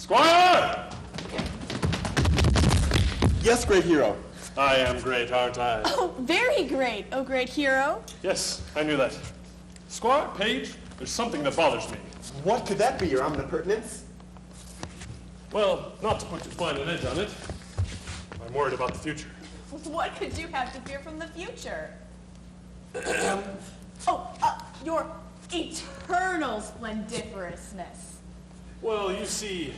Squire! Yes, great hero. I am great, aren't I? Oh, very great, oh great hero. Yes, I knew that. Squire, Page, there's something that bothers me. What could that be, your omnipertinence? Well, not to put too fine an edge on it, I'm worried about the future. What could you have to fear from the future? Your eternal splendiferousness. Well, you see,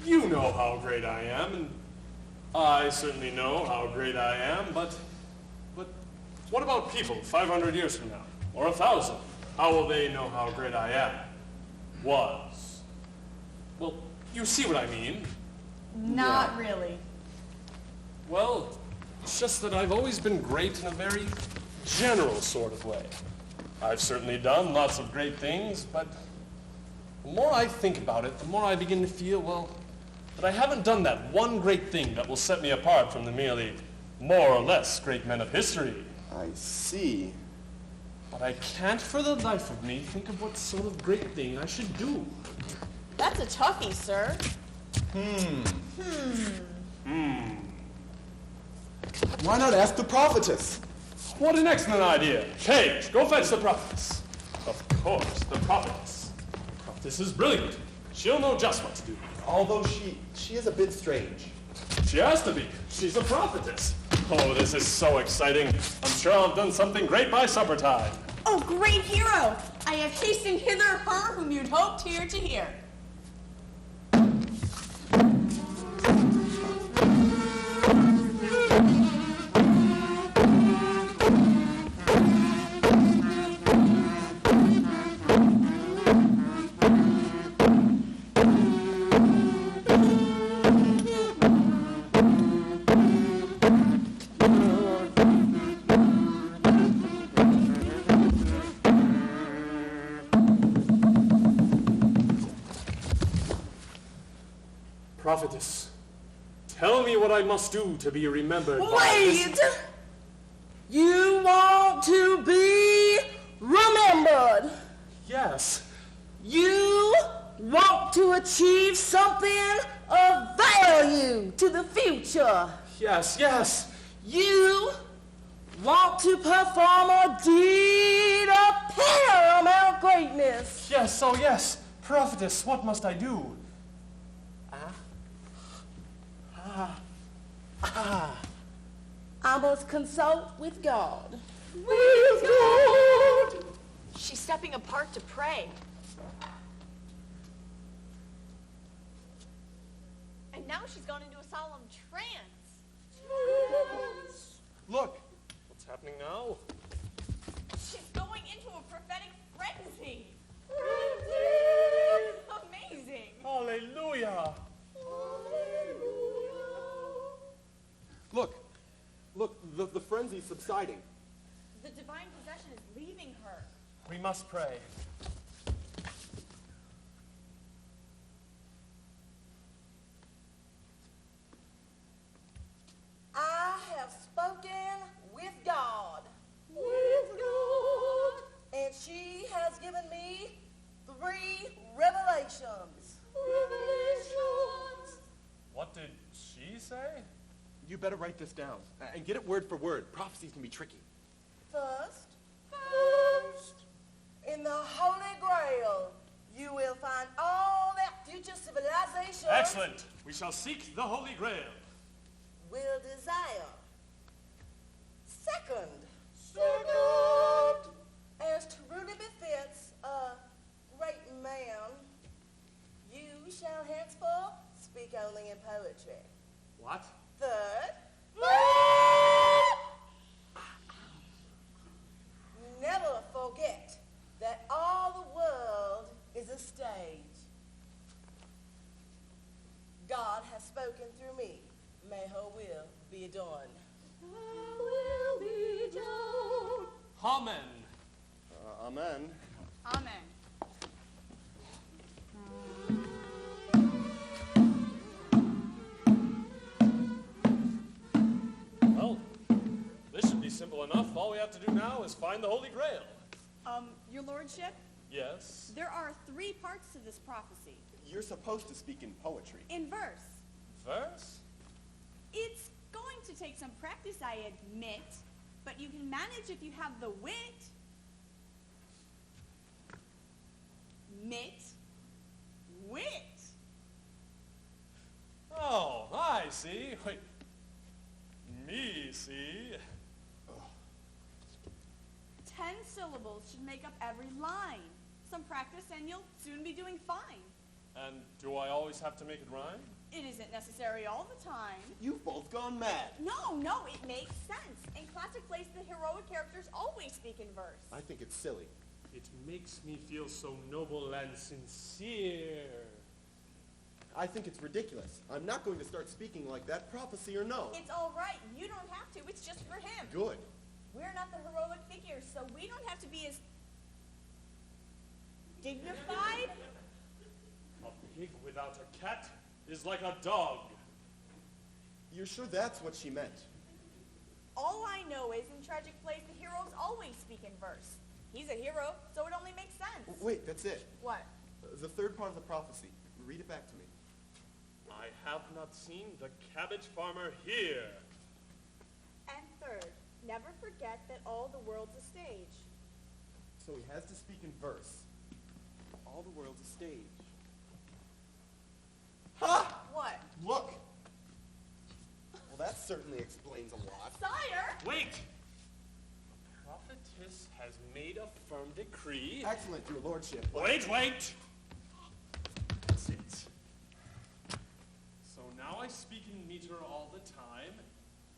you know how great I am, and I certainly know how great I am, but what about people 500 years from now, or 1,000? How will they know how great I am? Was. Well, you see what I mean. Not really. Well, it's just that I've always been great in a very general sort of way. I've certainly done lots of great things, but the more I think about it, the more I begin to feel, well, that I haven't done that one great thing that will set me apart from the merely more or less great men of history. I see. But I can't for the life of me think of what sort of great thing I should do. That's a toughie, sir. Why not ask the prophetess? What an excellent idea. Page, go fetch the prophetess. Of course, the prophetess. The prophetess is brilliant. She'll know just what to do. Although she is a bit strange. She has to be. She's a prophetess. Oh, this is so exciting. I'm sure I've done something great by supper time. Oh, great hero! I have hastened hither her whom you'd hoped here to hear. Prophetess, tell me what I must do to be remembered. Wait! You want to be remembered. Yes. You want to achieve something of value to the future. Yes, yes. You want to perform a deed of paramount greatness. Yes, oh yes. Prophetess, what must I do? I must consult with God. With God! She's stepping apart to pray. And now she's gone into a solemn trance. Look, what's happening now? She's going into a prophetic frenzy. Amazing. Hallelujah. Look, the frenzy's subsiding. The divine possession is leaving her. We must pray. I have spoken with God. With God. And she has given me 3 revelations. Revelations. What did she say? You better write this down and get it word for word. Prophecies can be tricky. First, in the Holy Grail, you will find all that future civilization Excellent. We shall seek the Holy Grail. will desire. Second, as truly befits a great man, you shall henceforth speak only in poetry. What? Third, never forget that all the world is a stage. God has spoken through me. May her will be done. Her will be done. Amen. Amen. Amen. Well, this should be simple enough. All we have to do now is find the Holy Grail. Your lordship, Yes. there are 3 parts to this prophecy. You're supposed to speak in poetry. In verse. Verse? It's going to take some practice, I admit, but you can manage if you have the wit. Wit. Oh, I see. Wait. Me see. 10 syllables should make up every line. Some practice and you'll soon be doing fine. And do I always have to make it rhyme? It isn't necessary all the time. You've both gone mad. No, it makes sense. In classic plays, the heroic characters always speak in verse. I think it's silly. It makes me feel so noble and sincere. I think it's ridiculous. I'm not going to start speaking like that, prophecy or no. It's all right. You don't have to. It's just for him. Good. We're not the heroic figures, so we don't have to be as dignified. A pig without a cat is like a dog. You're sure that's what she meant? All I know is in tragic plays, the heroes always speak in verse. He's a hero, so it only makes sense. Wait, that's it. What? The third part of the prophecy. Read it back to me. I have not seen the cabbage farmer here. And third, never forget that all the world's a stage. So he has to speak in verse. All the world's a stage. Ha! What? Look! Well, that certainly explains a lot. Sire! Wait! The prophetess has made a firm decree. Excellent, your lordship. Wait! That's it. So now I speak in meter all the time,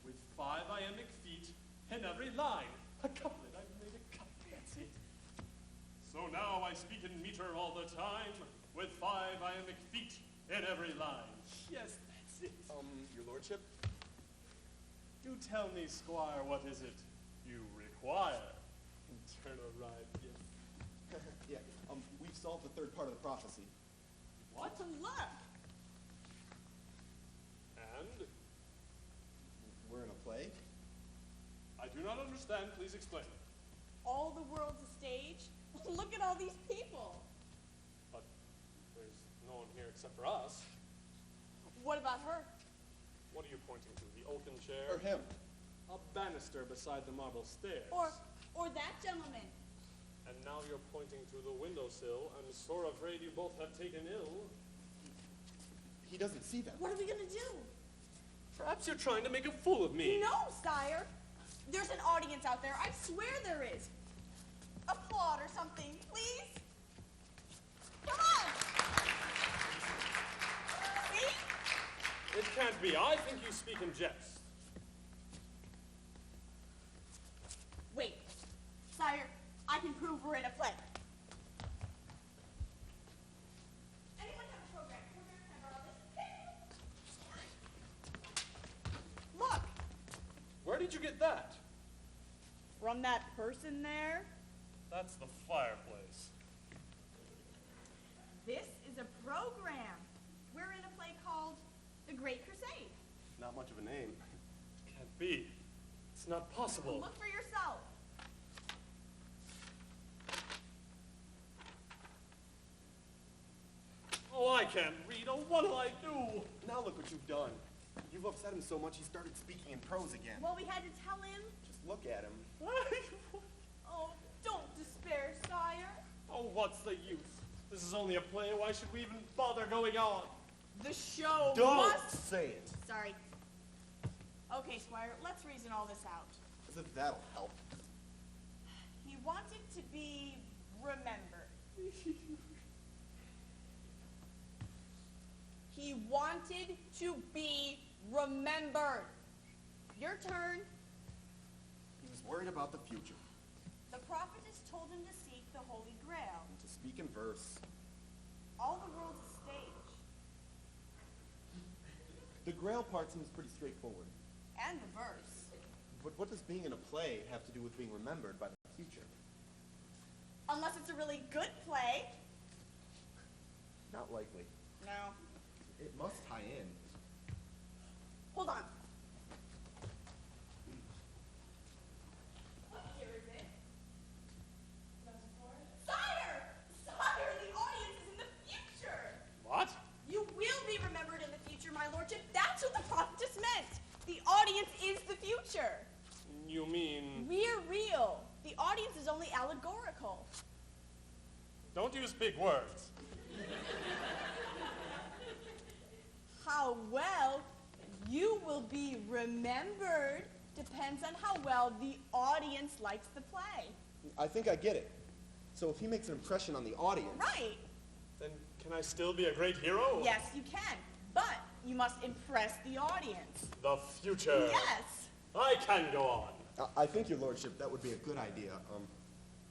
with 5 iambic feet in every line. A couplet, I've made a couplet, that's it. So now I speak in meter all the time, with 5 iambic feet in every line. Yes, that's it. Your lordship? Do tell me, squire, what is it you require? Internal rhyme, yes. Yeah, we've solved the third part of the prophecy. What? Look! And? We're in a play? I do not understand. Please explain. All the world's a stage. Look at all these people. But there's no one here except for us. What about her? What are you pointing to? The oaken chair? Or him? A banister beside the marble stairs. Or that gentleman. And now you're pointing to the windowsill. I'm sore afraid you both have taken ill. He doesn't see them. What are we gonna do? Perhaps you're trying to make a fool of me. No, sire. There's an audience out there. I swear there is. Applaud or something, please. Come on. See? It can't be. I think you speak in jest. Wait. Sire, I can prove we're in a play. Anyone have a program? Can I borrow this? Look. Where did you get that? From that person there. That's the fireplace. This is a program. We're in a play called The Great Crusade. Not much of a name. Can't be. It's not possible. Look for yourself. Oh, I can't read. Oh, what'll I do? Now look what you've done. You've upset him so much he started speaking in prose again. Well, we had to tell him. Just look at him. Oh, don't despair, sire. Oh, what's the use? This is only a play. Why should we even bother going on? The show Don't must... say it. Sorry. Okay, Squire, let's reason all this out. As if that'll help. He wanted to be remembered. He wanted to be remembered. Your turn. He was worried about the future. The prophetess told him to seek the Holy Grail. And to speak in verse. All the world's a stage. The Grail part seems pretty straightforward. And the verse. But what does being in a play have to do with being remembered by the future? Unless it's a really good play. Not likely. No. It must tie in. Hold on. Here is it. Sire! Sire, the audience is in the future! What? audience is only allegorical. Don't use big words. How well you will be remembered depends on how well the audience likes the play. I think I get it. So if he makes an impression on the audience... Right. Then can I still be a great hero? Yes, you can. But you must impress the audience. The future. Yes. I can go on. I think, your lordship, that would be a good idea.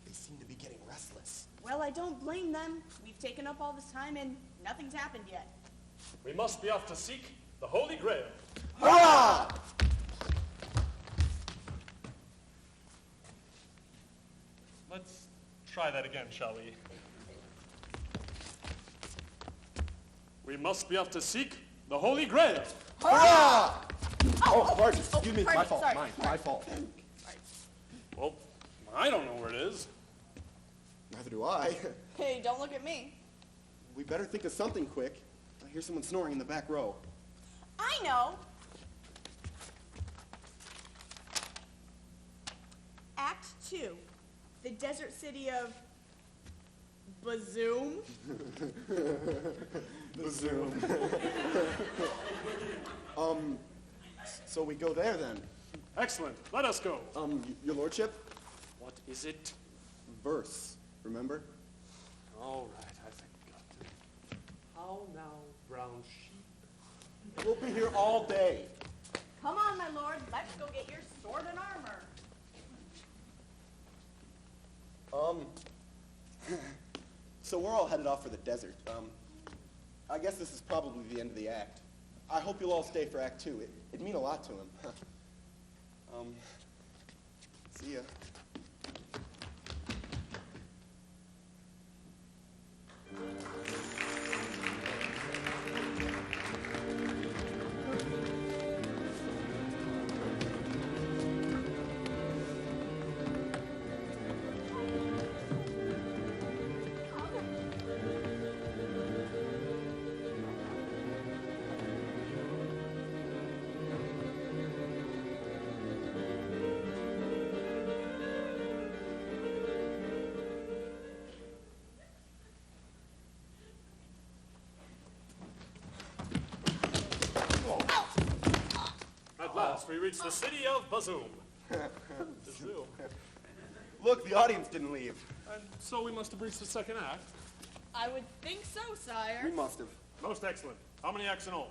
They seem to be getting restless. Well, I don't blame them. We've taken up all this time and nothing's happened yet. We must be off to seek the Holy Grail. Hurrah! Let's try that again, shall we? We must be off to seek the Holy Grail. Hurrah! Oh, pardon. Excuse me. pardon My me, fault. sorry. My fault. Well, I don't know where it is. Neither do I. Hey, don't look at me. We better think of something quick. I hear someone snoring in the back row. I know. Act 2. The desert city of Bazoom. The Zoom. So we go there then. Excellent. Let us go. Your lordship? What is it? Verse, remember? All right, I forgot it. How now, brown sheep? We'll be here all day. Come on, my lord. Let's go get your sword and armor. So we're all headed off for the desert. I guess this is probably the end of the act. I hope you'll all stay for Act 2. It'd mean a lot to him. See ya. At last, we reach the city of Bazoom. Bazoom. Look, the audience didn't leave. And so we must have reached the second act. I would think so, sire. We must have. Most excellent. How many acts in all?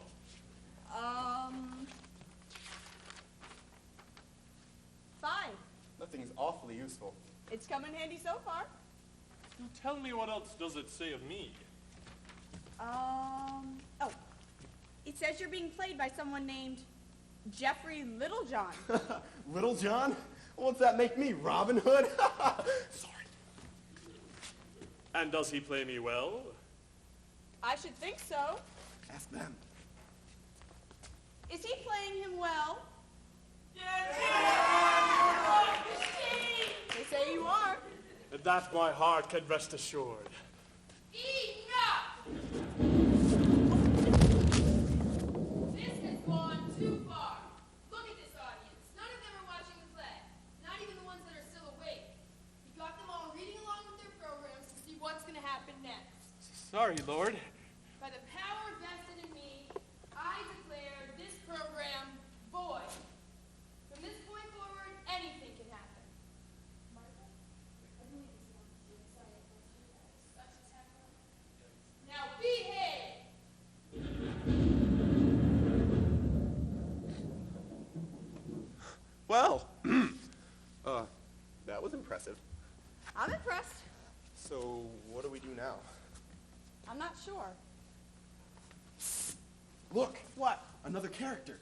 5. That thing's awfully useful. It's come in handy so far. You tell me what else does it say of me? Oh. It says you're being played by someone named Jeffrey Littlejohn. Little John? What's that make me, Robin Hood? Sorry. And does he play me well? I should think so. Ask them. Is he playing him well? They say you are. That my heart can rest assured. Enough! This has gone too far. Look at this audience. None of them are watching the play. Not even the ones that are still awake. We got them all reading along with their programs to see what's going to happen next. Sorry, Lord. By the power vested in me, I declare this program void. From this point forward, anything can happen. Martha? I believe this one. Sorry, such a temper. Now behave! Well, that was impressive. I'm impressed. So, what do we do now? I'm not sure. Look, What? another character.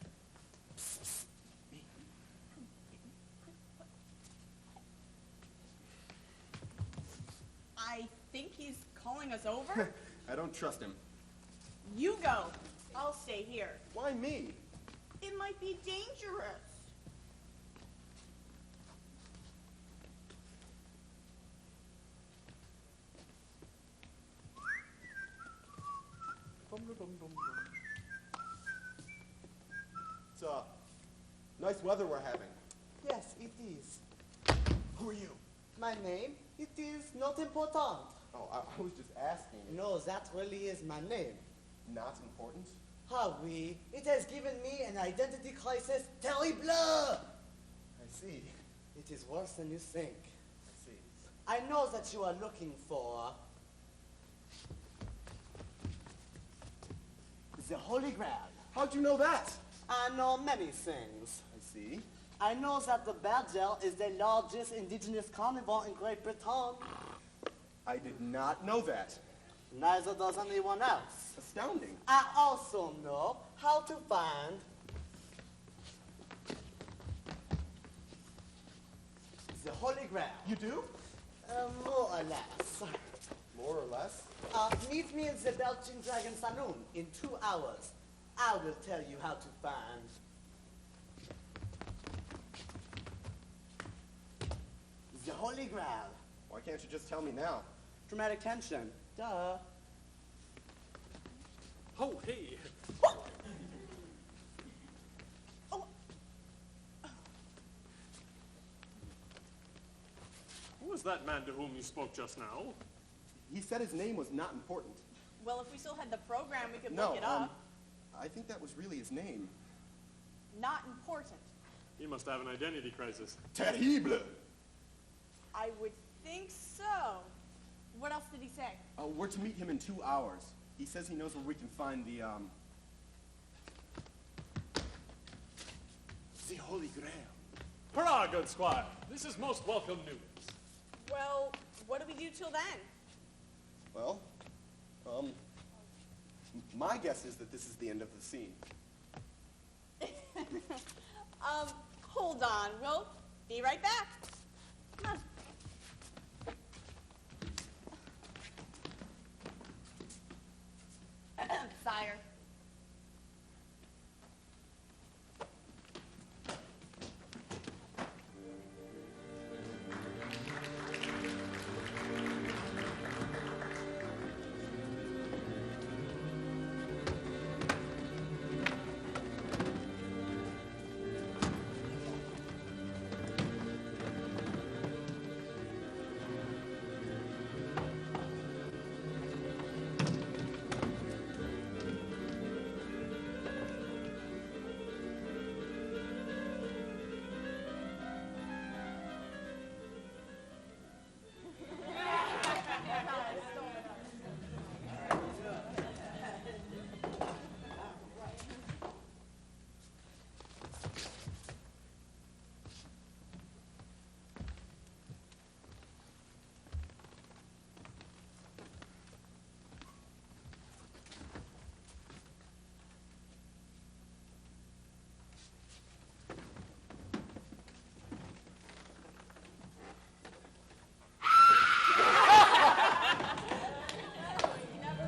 I think he's calling us over. I don't trust him. You go. I'll stay here. Why me? It might be dangerous. It's nice weather we're having. Yes, it is. Who are you? My name? It is not important. Oh, I was just asking. No, that really is my name. Not important? Ah, oui. It has given me an identity crisis terrible. I see. It is worse than you think. I see. I know that you are looking for the Holy Grail. How'd you know that? I know many things. I see. I know that the badger is the largest indigenous carnivore in Great Britain. I did not know that. Neither does anyone else. Astounding. I also know how to find the Holy Grail. You do? More or less. More or less? Meet me in the Belching Dragon Saloon in 2 hours. I will tell you how to find the Holy Grail. Why can't you just tell me now? Dramatic tension. Duh. Oh, hey. Who was that man to whom you spoke just now? He said his name was not important. Well, if we still had the program, we could No, look it up. I think that was really his name. Not important. He must have an identity crisis. Terrible! I would think so. What else did he say? We're to meet him in 2 hours. He says he knows where we can find the Holy Grail. Hurrah, good squire. This is most welcome news. Well, what do we do till then? Well, my guess is that this is the end of the scene. Hold on. We'll be right back. Come on. Sire.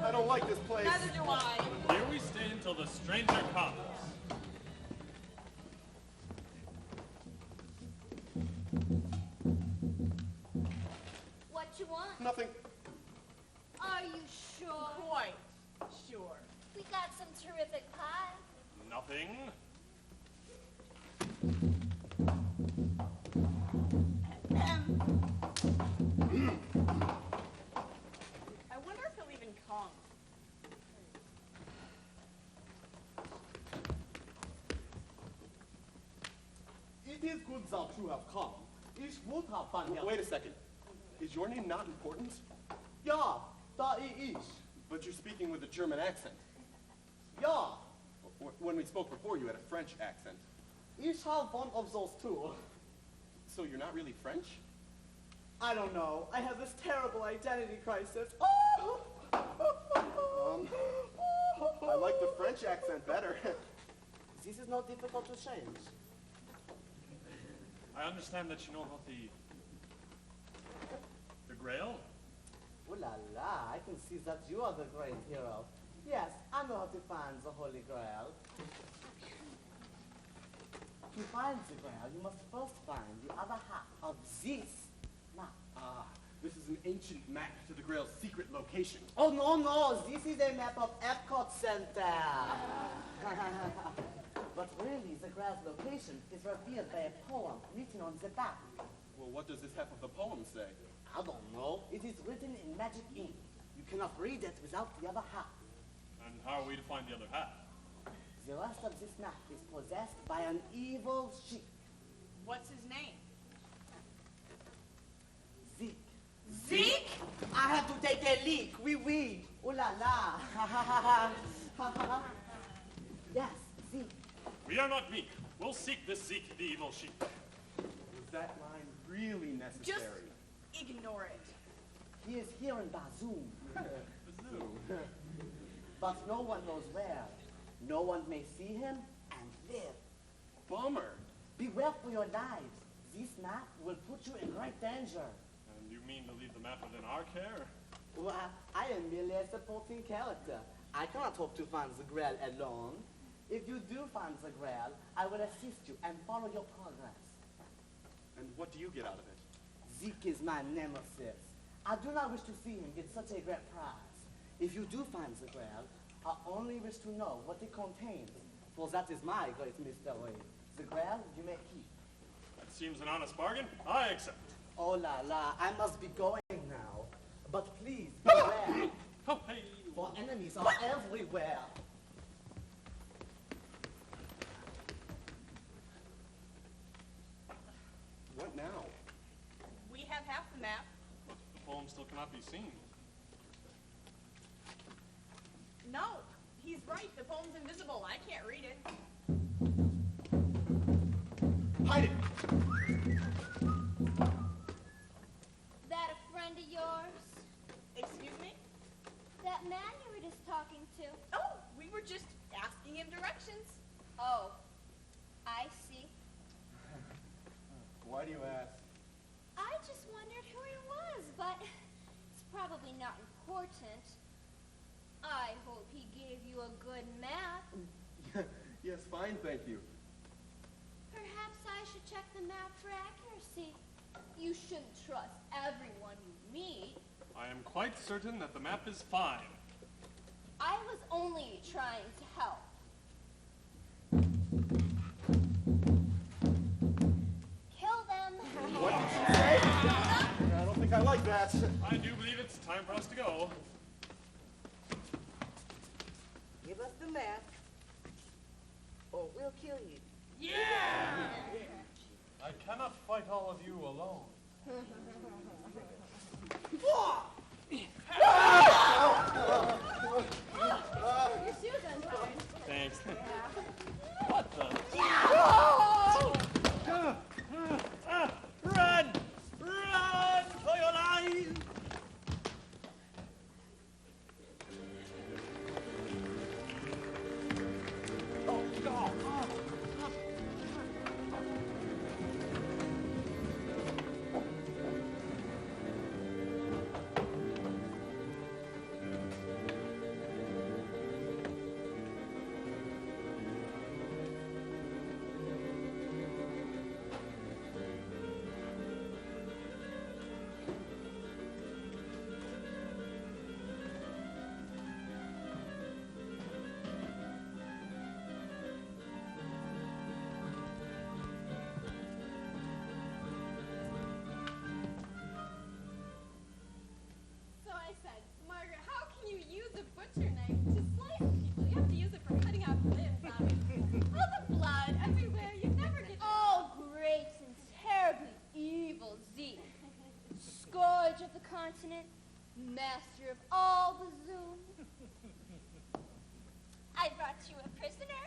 I don't like this place. Neither do I. Here we stay until the stranger comes. What you want? Nothing. Are you sure? Quite sure. We got some terrific pie. Nothing. I wonder if he'll even come. It is good that you have come. Ich would have fun here. Wait a second. Is your name not important? Ja, da ich. But you're speaking with a German accent. Ja, When we spoke before, you had a French accent. ich have one of those too. So you're not really French? I don't know. I have this terrible identity crisis. I like the French accent better. This is not difficult to change. I understand that you know about the Grail? Ooh la la, I can see that you are the great hero. Yes, I know how to find the Holy Grail. To find the Grail, you must first find the other half of this map. Ah, this is an ancient map to the Grail's secret location. Oh, no, this is a map of Epcot Center. But really, the Grail's location is revealed by a poem written on the back. Well, Well, what does this half of the poem say? I don't know. It is written in magic ink. You cannot read it without the other half. And how are we to find the other half? The rest of this map is possessed by an evil sheik. What's his name? Zeke. Zeke? I have to take a leak. Oui. Ooh la la. Ha ha ha ha. Ha ha ha. Yes, Zeke. We are not meek. We'll seek this Zeke, the evil sheep. Was that line really necessary? Just ignore it. He is here in Bazoom. But no one knows where. No one may see him and live. Bummer. Beware for your lives. This map will put you in great danger. And you mean to leave the map within our care? Well, I am merely a supporting character. I cannot hope to find the Grail alone. If you do find the Grail, I will assist you and follow your progress. And what do you get out of it? Zeke is my nemesis. I do not wish to see him get such a great prize. If you do find the Grail, I only wish to know what it contains, for that is my great mystery. The Grail you may keep. That seems an honest bargain. I accept. Oh la la, I must be going now. But please, beware, Oh, hey. for enemies are everywhere. What now? We have half the map. The poem still cannot be seen. No, he's right. The poem's invisible. I can't read it. Hide it! That a friend of yours? Excuse me? That man you were just talking to? Oh, we were just asking him directions. Oh, I see. Why do you ask? I just wondered who he was, but it's probably not important. I hope he gave you a good map. Yes, fine, thank you. Perhaps I should check the map for accuracy. You shouldn't trust everyone you meet. I am quite certain that the map is fine. I was only trying to help. Kill them. What did she say? I don't think I like that. I do believe it's time for us to go. Give us the map, or we'll kill you. I cannot fight all of you alone. Your shoe's untied. Thanks. What the? Run! Run for your lives! Oh, God! So I said, Margaret, how can you use a butcher knife to slice people? You have to use it for cutting off limbs. All the blood everywhere. You never get. Oh, great and terribly evil Zeke. Scourge of the continent, master of all Bazoom. I brought you a prisoner.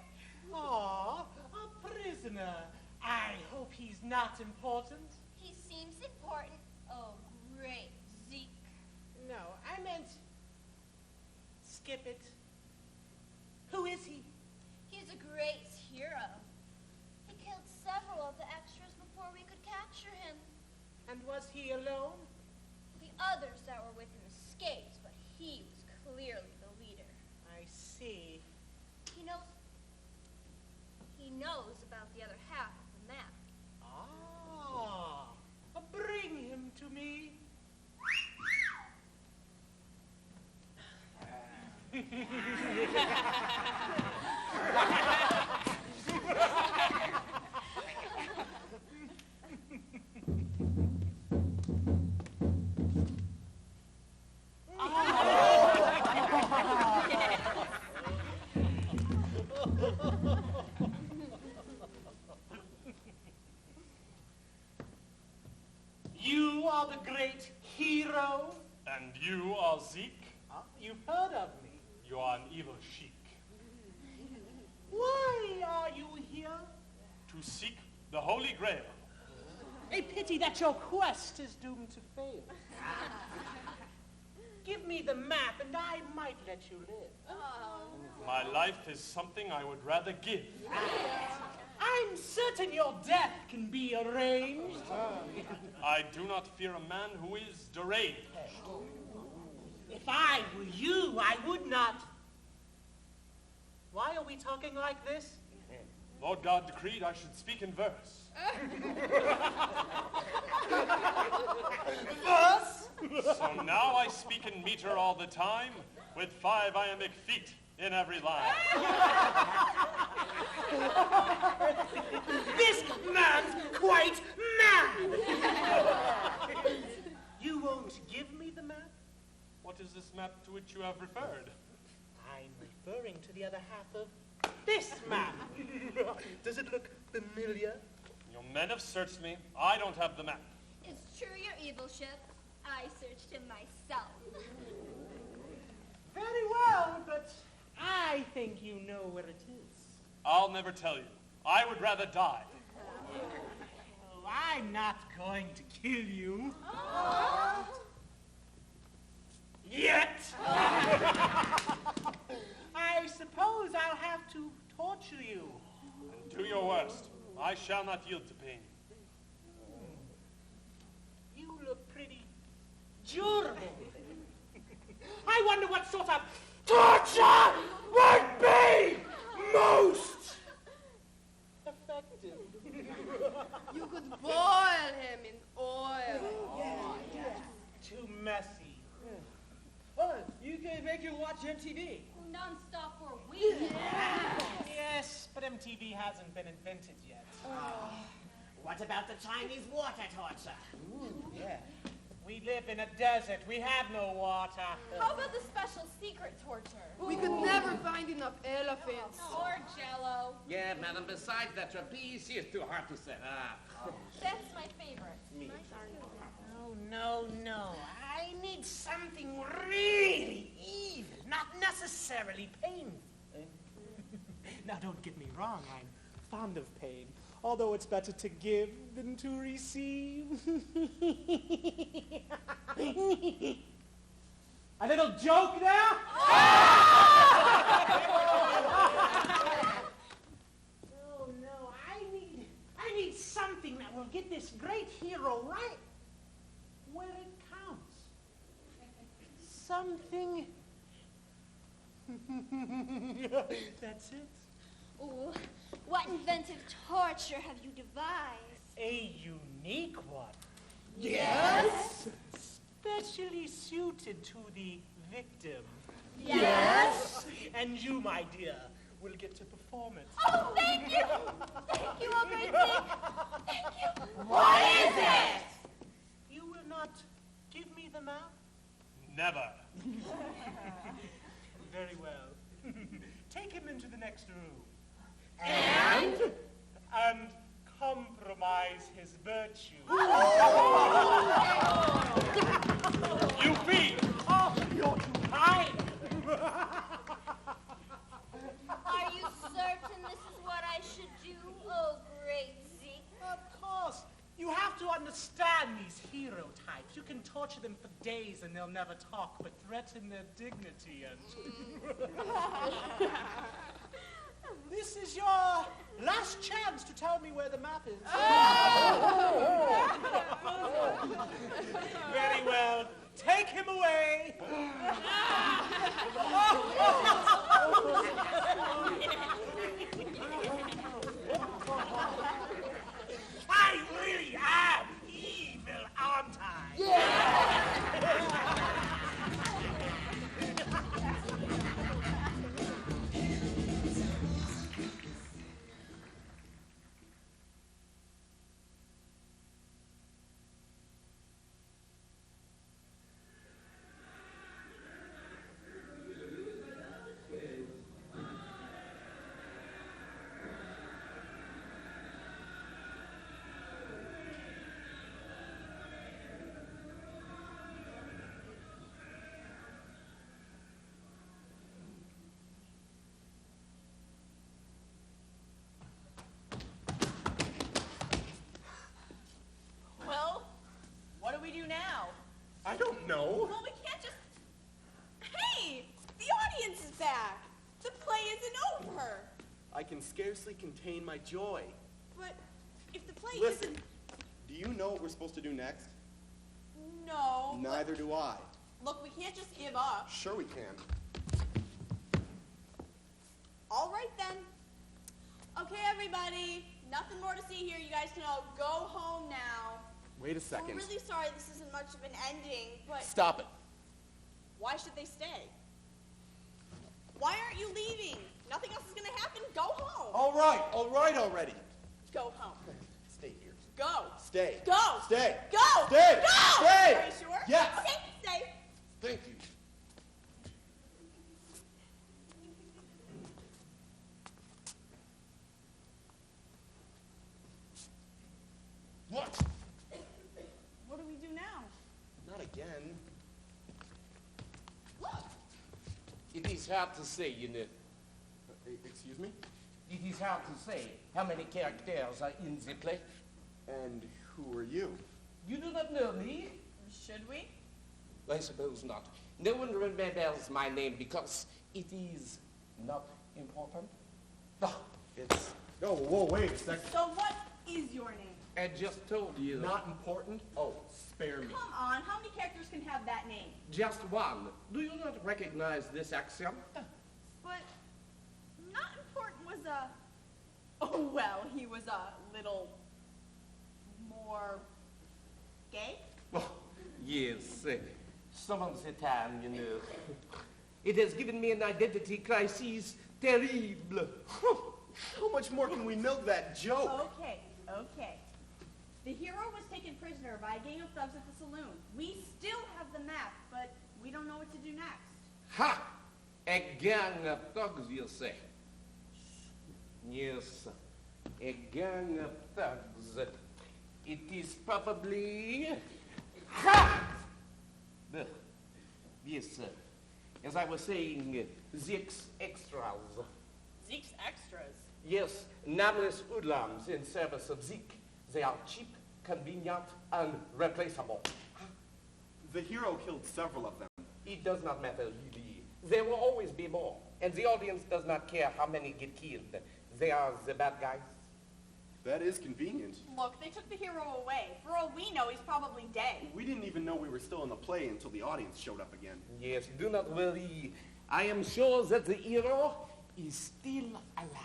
Aw, a prisoner. I hope he's not important. He seems important. Oh, great Zeke. No, I meant... Skip it. Who is he? He's a great hero. He killed several of the extras before we could capture him. And was he alone? The others that were with him escaped, but he was clearly the leader. I see. He knows about the other half of the map. Ah, bring him to me. You are the great hero. And you are Zeke? You've heard of me. You are an evil sheik. Why are you here? To seek the Holy Grail. A pity that your quest is doomed to fail. Give me the map and I might let you live. My life is something I would rather give. I'm certain your death can be arranged. I do not fear a man who is deranged. If I were you, I would not. Why are we talking like this? Lord God decreed I should speak in verse. Verse? So now I speak in meter all the time, with 5 iambic feet in every line. This man's quite mad. You won't give me the map? What is this map to which you have referred? I'm referring to the other half of this map. Does it look familiar? Your men have searched me. I don't have the map. It's true, your evil ship. I searched him myself. Very well, but I think you know where it is. I'll never tell you. I would rather die. Oh, I'm not going to kill you. Yet. I suppose I'll have to torture you. And do your worst. I shall not yield to pain. You look pretty durable. I wonder what sort of torture would be most effective. You could boil him in oil. Too messy. Oh, you can make him watch MTV. Non-stop for weeks. Yes, but MTV hasn't been invented yet. What about the Chinese water torture? Yeah. We live in a desert. We have no water. How about the special secret torture? We could never find enough elephants. Or Jello. Yeah, madam, besides that trapeze, she is too hard to set up. That's my favorite. No, I need something really evil, not necessarily painful. Now, don't get me wrong. I'm fond of pain, although it's better to give than to receive. A little joke there? No, I need something that will get this great hero right where it counts. Something. That's it. Ooh, what inventive torture have you devised? A unique one. Yes? Specially suited to the victim. Yes? And you, my dear, will get to perform it. Oh, thank you! Thank you, oh great Zeke! Thank you! What is it? You will not give me the map? Never. Very well. Take him into the next room. And? And compromise his virtue. You be! Oh, you're too kind. Are you certain this is what I should do, oh great Zeke? Of course. You have to understand these hero types. You can torture them for days and they'll never talk, but threaten their dignity and... This is your last chance to tell me where the map is. Very well. Take him away. I really am evil, aren't I? now? I don't know. Well, we can't just... Hey! The audience is back! The play isn't over! I can scarcely contain my joy. But if the play Listen, isn't... do you know what we're supposed to do next? No. but- Neither do I. Look, we can't just give up. Sure we can. All right, then. Okay, everybody. Nothing more to see here. You guys can all go home now. Wait a second. We're really sorry this isn't much of an ending, but Stop it. why should they stay? Why aren't you leaving? Nothing else is going to happen. Go home. All right already. Go home. Stay here. Go. Stay. Go. Stay. Go. Stay. Go. Stay. Are you sure? Yes. Okay, stay. Thank you. What? What do we do now? Not again. It is hard to say, you know. Excuse me? It is hard to say how many characters are in the play. And who are you? You do not know me? Should we? I suppose not. No one remembers my name because it is not important. Oh, It's... Oh, whoa, wait a second. So what is your name? I just told you. Not important? Oh, spare me. Come on, how many characters can have that name? Just one. Do you not recognize this accent? But not important was a... Oh, well, he was a little more gay? Oh, yes. Some of the time, you know. It has given me an identity crisis terrible. How much more can we milk that joke? Okay. The hero was taken prisoner by a gang of thugs at the saloon. We still have the map, but we don't know what to do next. Ha! A gang of thugs, you say? Yes, a gang of thugs. It is probably... Ha! Yes, sir. As I was saying, Zeke's extras. Zeke's extras. Yes, nameless hoodlums in service of Zeke. They are cheap, convenient, and replaceable. The hero killed several of them. It does not matter, really. There will always be more, and the audience does not care how many get killed. They are the bad guys. That is convenient. Look, they took the hero away. For all we know, he's probably dead. We didn't even know we were still in the play until the audience showed up again. Yes, do not worry. I am sure that the hero is still alive.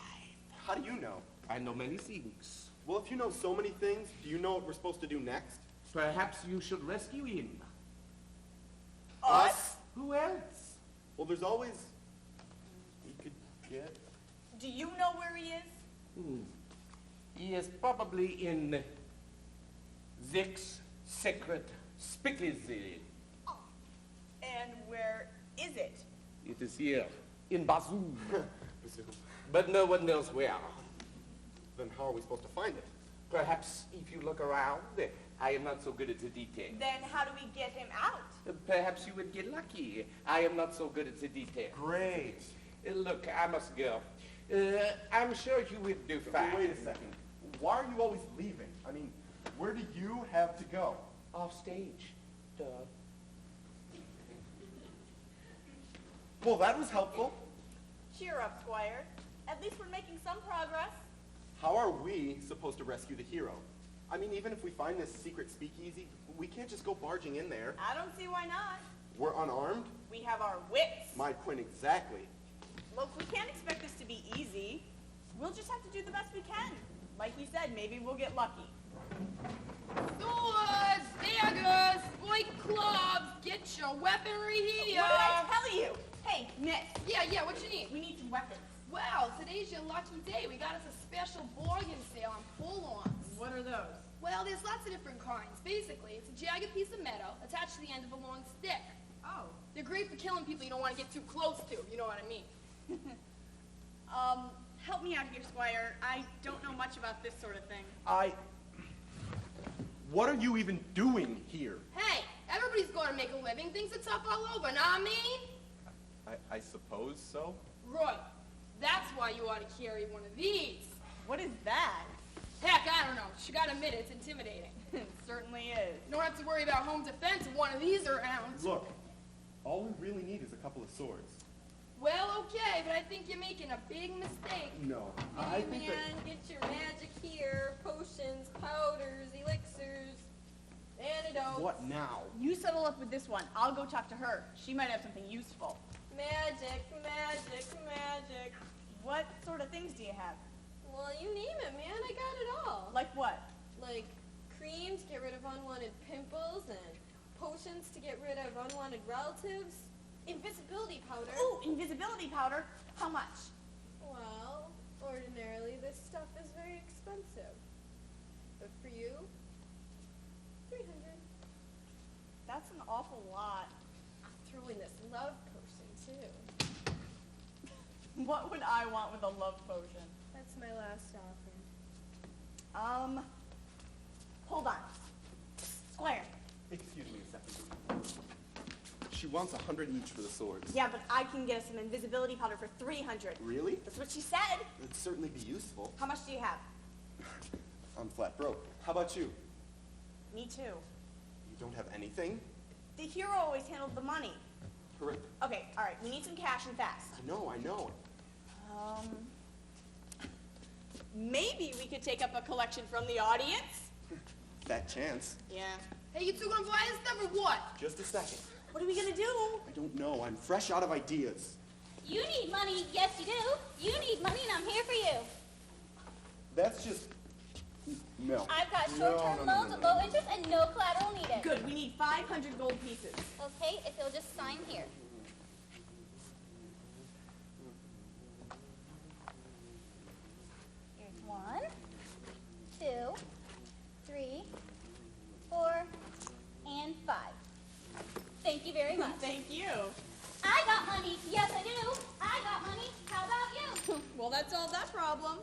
How do you know? I know many things. Well, if you know so many things, do you know what we're supposed to do next? Perhaps you should rescue him. Us? Who else? Well, there's always... We could get... Do you know where he is? He is probably in Zeke's secret speakeasy. Oh. And where is it? It is here, in Bazoo. But no one knows where. Then how are we supposed to find it? Perhaps if you look around, I am not so good at the detail. Then how do we get him out? Perhaps you would get lucky. I am not so good at the detail. Great. Look, I must go. I'm sure you would do fine. Wait a second. Why are you always leaving? I mean, where do you have to go? Off stage. Duh. Well, that was helpful. Cheer up, Squire. At least we're making some progress. How are we supposed to rescue the hero? I mean, even if we find this secret speakeasy, we can't just go barging in there. I don't see why not. We're unarmed? We have our wits. My point exactly. Look, we can't expect this to be easy. We'll just have to do the best we can. Like you said, maybe we'll get lucky. Swords, daggers, spike clubs, get your weaponry here. What did I tell you? Hey, miss. Yeah, what you need? We need some weapons. Well, today's your lucky day. We got us a special bargain sale on pull-ons. What are those? Well, there's lots of different kinds. Basically, it's a jagged piece of metal attached to the end of a long stick. Oh. They're great for killing people you don't want to get too close to, you know what I mean? Help me out here, Squire. I don't know much about this sort of thing. What are you even doing here? Hey, everybody's going to make a living. Things are tough all over, know what I mean? I suppose so. Right. That's why you ought to carry one of these. What is that? Heck, I don't know. You gotta admit it, it's intimidating. certainly is. You don't have to worry about home defense if one of these are around. Look, all we really need is a couple of swords. Well, okay, but I think you're making a big mistake. No, I Hey, think man, get your magic here. Potions, powders, elixirs, antidotes. What now? You settle up with this one. I'll go talk to her. She might have something useful. Magic, magic, magic. What sort of things do you have? Well, you name it, man. I got it all. Like what? Like cream to get rid of unwanted pimples and potions to get rid of unwanted relatives. Invisibility powder. Ooh, invisibility powder. How much? Well, ordinarily this stuff is very expensive. But for you, 300. That's an awful lot. I'll throw in this love potion, too. What would I want with a love potion? That's my last offer. Hold on. Square. Excuse me a second. She wants 100 each for the swords. Yeah, but I can get us some invisibility powder for 300. Really? That's what she said. It'd certainly be useful. How much do you have? I'm flat broke. How about you? Me too. You don't have anything? The hero always handled the money. Correct. Okay, all right. We need some cash and fast. I know. Maybe we could take up a collection from the audience. That chance. Yeah. Hey, you two gonna buy this stuff or what? Just a second. What are we gonna do? I don't know. I'm fresh out of ideas. You need money, yes you do. You need money and I'm here for you. That's just... No. I've got No, short-term no, no, loans no, with no, low no. interest and no collateral needed. Good. We need 500 gold pieces. Okay, if you'll just sign here. Here's 1, 2, 3, 4, and 5. Thank you very much. Thank you. I got money. Yes, I do. I got money. How about you? Well, that solves that problem.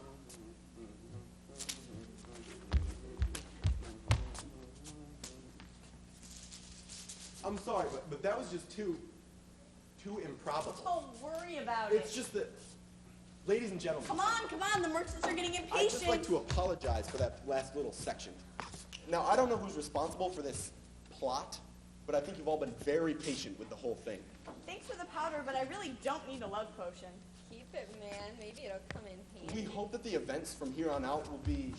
I'm sorry, but that was just too improbable. Don't worry about It's it. just that, ladies and gentlemen, Come on. The merchants are getting impatient. I'd just like to apologize for that last little section. Now, I don't know who's responsible for this plot, but I think you've all been very patient with the whole thing. Thanks for the powder, but I really don't need a love potion. Keep it, man. Maybe it'll come in handy. We hope that the events from here on out will be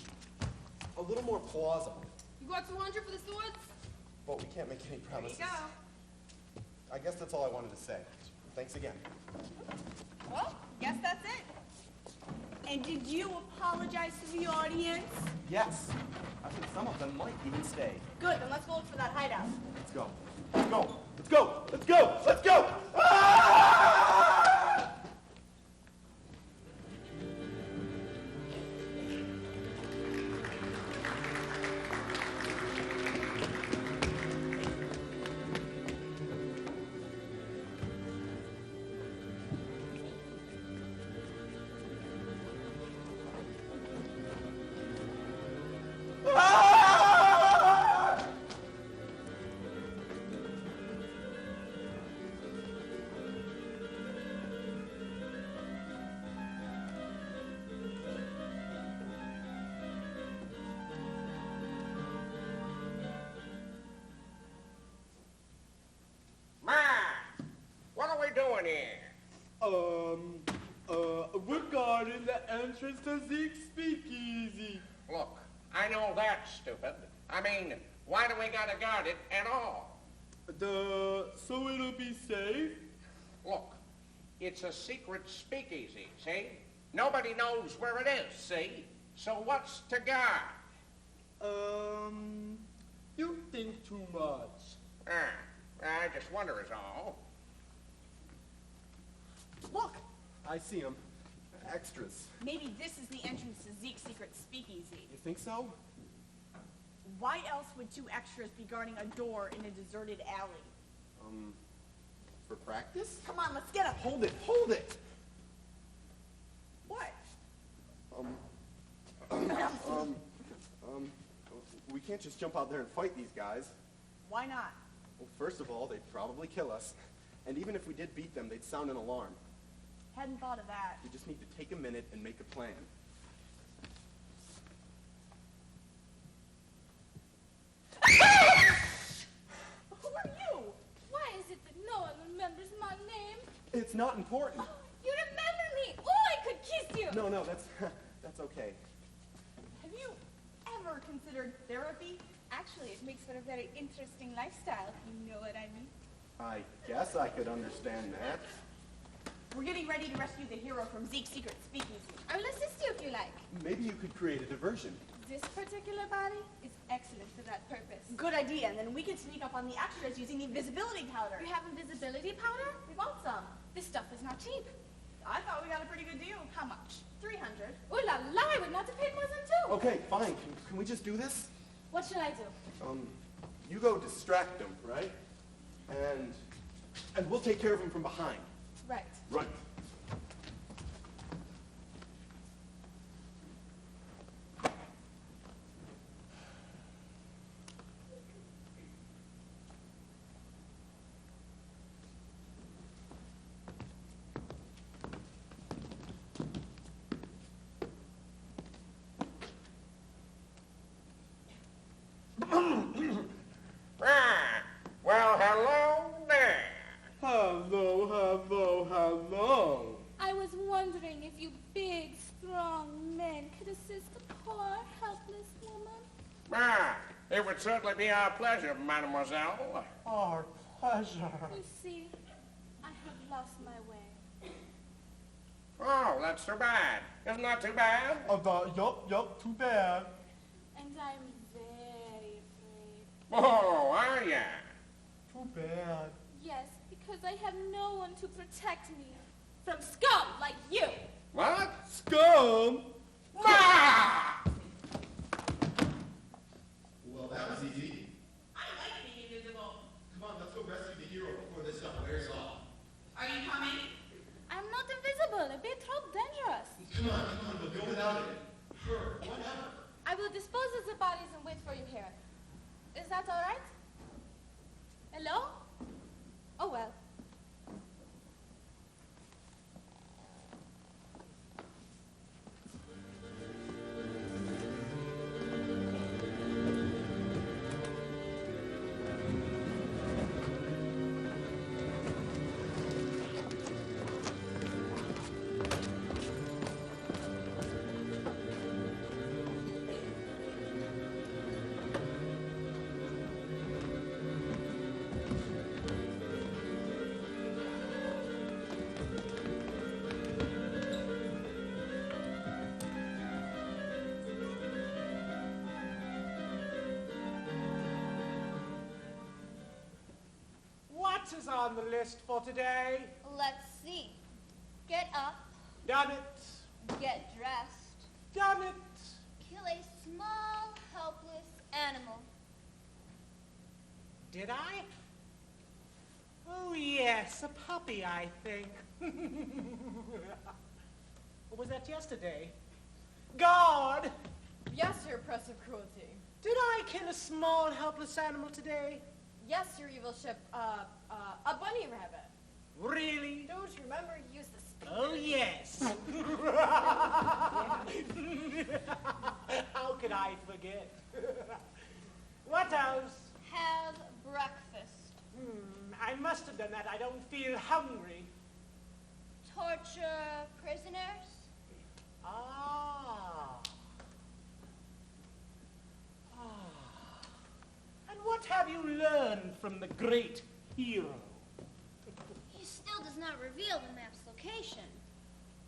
a little more plausible, You got 200 for the swords? but we can't make any There promises. you go. I guess that's all I wanted to say. Thanks again. Well, guess that's it. And did you apologize to the audience? Yes, I think some of them might even stay. Good, then let's go look for that hideout. Let's go. Let's go. Let's go. Let's go. Let's go. Ah! What are we doing here? We're guarding the entrance to Zeke's Speakeasy. Look, I know that's stupid. I mean, why do we gotta guard it at all? So it'll be safe? Look, it's a secret speakeasy, see? Nobody knows where it is, see? So what's to guard? You think too much. I just wonder is all. Look, I see them. Extras. maybe this is the entrance to Zeke's secret speakeasy. You think so? Why else would 2 extras be guarding a door in a deserted alley? For practice? Come on, let's get up. Hold it. Hold it. What? We can't just jump out there and fight these guys. Why not? Well, first of all, they'd probably kill us. And even if we did beat them, they'd sound an alarm. Hadn't thought of that. We just need to take a minute and make a plan. It's not important. Oh, you remember me. Oh, I could kiss you. No, that's okay. Have you ever considered therapy? Actually, it makes for a very interesting lifestyle, if you know what I mean. I guess I could understand that. We're getting ready to rescue the hero from Zeke's secret speakeasy. I will assist you if you like. Maybe you could create a diversion. This particular body is excellent for that purpose. Good idea, and then we can sneak up on the extras using the invisibility powder. You have invisibility powder? We bought some. This stuff is not cheap. I thought we got a pretty good deal. How much? 300. Ooh la la, I would not have paid more than two. Okay, fine. Can we just do this? What should I do? You go distract him, right? And we'll take care of him from behind. Right. Right. Well, hello there. Hello. I was wondering if you big, strong men could assist a poor, helpless woman. It would certainly be our pleasure, mademoiselle. Our pleasure. You see, I have lost my way. Oh, that's too bad. Isn't that too bad? Yup, too bad. And I'm very afraid. Oh, are ya? Too bad. Yes, because I have no one to protect me from scum like you. What? Scum! Well, that was easy. I like being invisible. Come on, let's go rescue the hero before this stuff wears off. Are you coming? I'm not invisible. A bit trop dangerous. Come on, we'll go without it. Her, whatever. I will dispose of the bodies and wait for you here. Is that all right? Hello? Oh, well. What is on the list for today? Let's see. Get up, Done it. get dressed, Done it. kill a small, helpless animal. Did I? Oh, yes, a puppy, I think. Or was that yesterday? God! Yes, Your Oppressive Cruelty. Did I kill a small, helpless animal today? Yes, Your Evil Ship, a bunny rabbit. Really? Don't you remember you used to speak? Oh, yes. How could I forget? What else? Have breakfast. I must have done that. I don't feel hungry. Torture prisoners. Ah. And what have you learned from the great hero? He still does not reveal the map's location.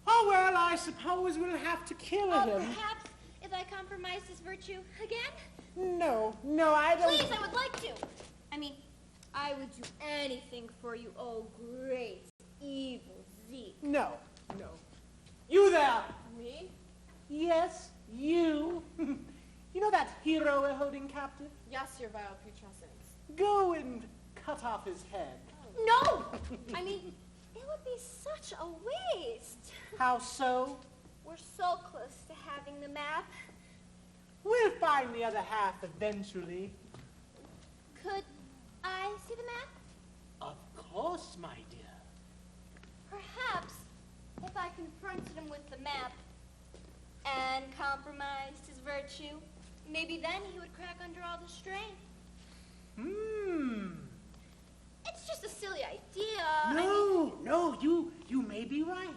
Oh, well, I suppose we'll have to kill him. Perhaps if I compromise his virtue again? No, I don't... Please, I would like to. I mean, I would do anything for you, oh great, evil Zeke. No. You there! Me? Yes, you. You know that hero we're holding captive? Yes, Your Vile Putrescence. Go and cut off his head. No! I mean, it would be such a waste. How so? We're so close to having the map. We'll find the other half eventually. Could I see the map? Of course, my dear. Perhaps if I confronted him with the map and compromised his virtue, maybe then he would crack under all the strain. Hmm. It's just a silly idea. No, you right.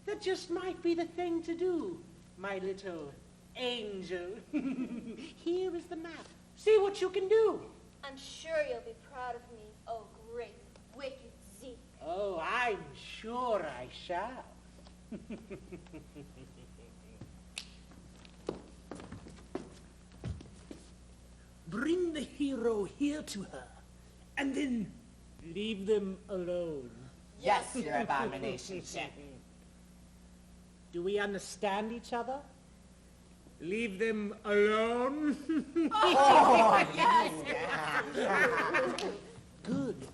That just might be the thing to do, my little angel. Here is the map. See what you can do. I'm sure you'll be proud of me, oh great, wicked Zeke. Oh, I'm sure I shall. Bring the hero here to her, and then leave them alone. Yes, your abomination, chef. Do we understand each other? Leave them alone? Oh, yes. Good.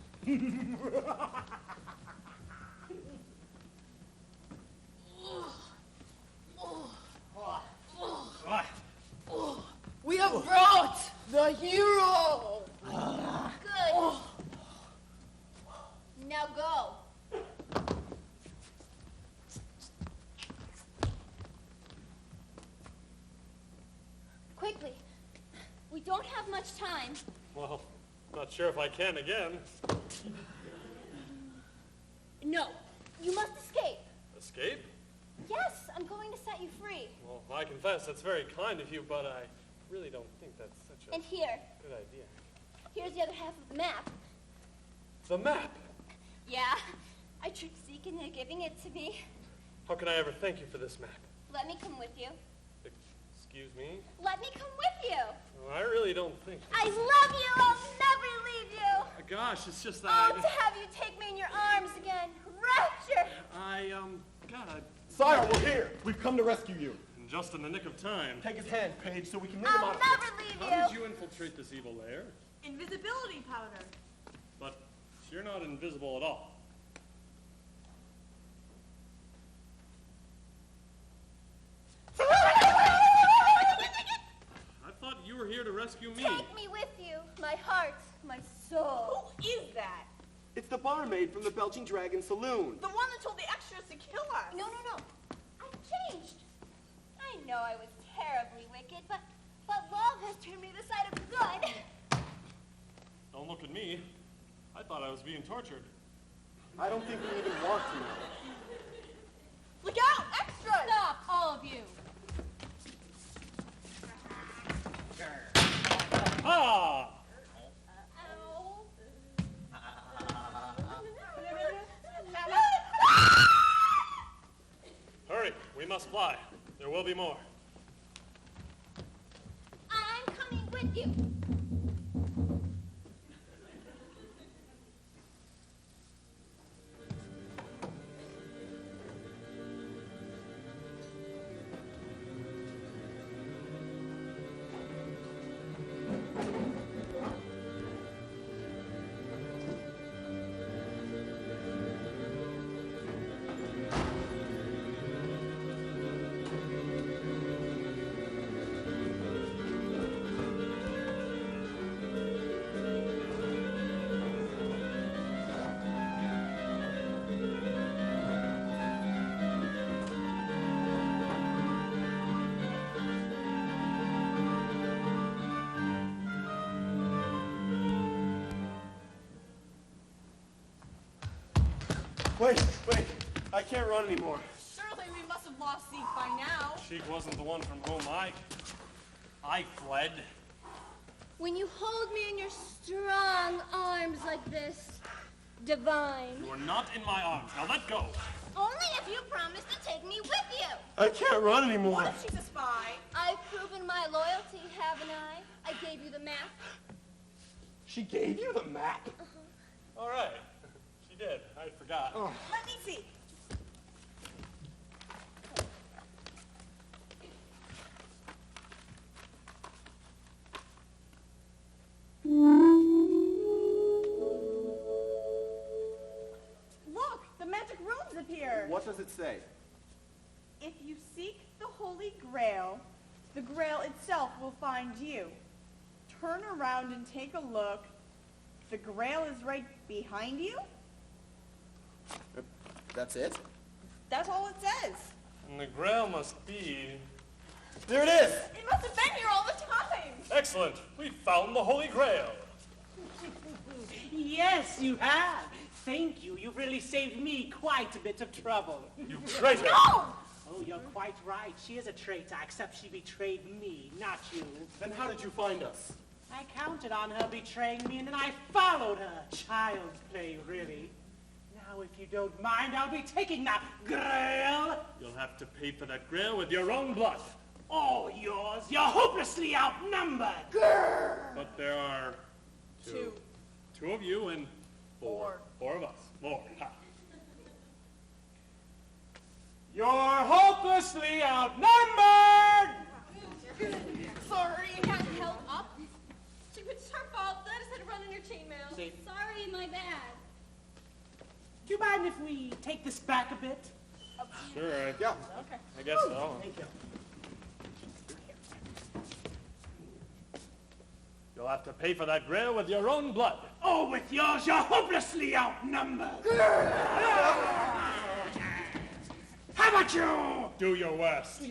We have brought the hero! Good. Now go. Quickly. We don't have much time. Well, not sure if I can again. No, you must escape. Escape? Yes, I'm going to set you free. Well, I confess that's very kind of you, but I really don't think that's such a And here, good idea. here's the other half of the map. The map? Yeah, I tricked Zeke into giving it to me. How can I ever thank you for this map? Let me come with you. Excuse me? Let me come with you. Well, I really don't think... I love you. I'll never leave you. Gosh, it's just that Oh, to have you take me in your arms again. Rapture. God, Sire, we're here. We've come to rescue you. just in the nick of time. Take his hand, Paige, so we can make him I'll out. never leave you. How did you infiltrate this evil lair? Invisibility powder. But you're not invisible at all. I thought you were here to rescue me. Take me with you. My heart, my soul. Who is that? It's the barmaid from the Belching Dragon Saloon. The one that told the extras to kill us. No. I've changed. I know I was terribly wicked, but love has turned me to the side of good. Don't look at me. I thought I was being tortured. I don't think we even want to know. Look out! Extras! Stop, all of you. Ah! Hurry, we must fly. There will be more. I'm coming with you. Wait. I can't run anymore. Surely we must have lost Zeke by now. Sheik wasn't the one from whom I fled. When you hold me in your strong arms like this, divine. You are not in my arms. Now let go. Only if you promise to take me with you. I can't run anymore. What if she's a spy? I've proven my loyalty, haven't I? I gave you the map. She gave you the map? All right. She did. I forgot. Oh. Let me see. Look, the magic runes appear. What does it say? If you seek the Holy Grail, the Grail itself will find you. Turn around and take a look. The Grail is right behind you. That's it? That's all it says. And the grail must be... There it is! It must have been here all the time. Excellent. We found the Holy Grail. Yes, you have. thank you. You've really saved me quite a bit of trouble. You traitor! No! Oh, you're quite right. She is a traitor, except she betrayed me, not you. Then how did you find us? I counted on her betraying me, and then I followed her. Child's play, really. Now, if you don't mind, I'll be taking that grail. You'll have to pay for that grail with your own blood. All yours. You're hopelessly outnumbered. But there are two. Two of you and four. Four of us. Four. Ha. You're hopelessly outnumbered! Sorry, I got held up. It's her fault. I just had to run in your chainmail. See? Sorry, my bad. Do you mind if we take this back a bit? Sure, Yeah. Okay. I guess so. Thank you. You'll have to pay for that grail with your own blood. Oh, with yours, you're hopelessly outnumbered. How about you? Do your worst.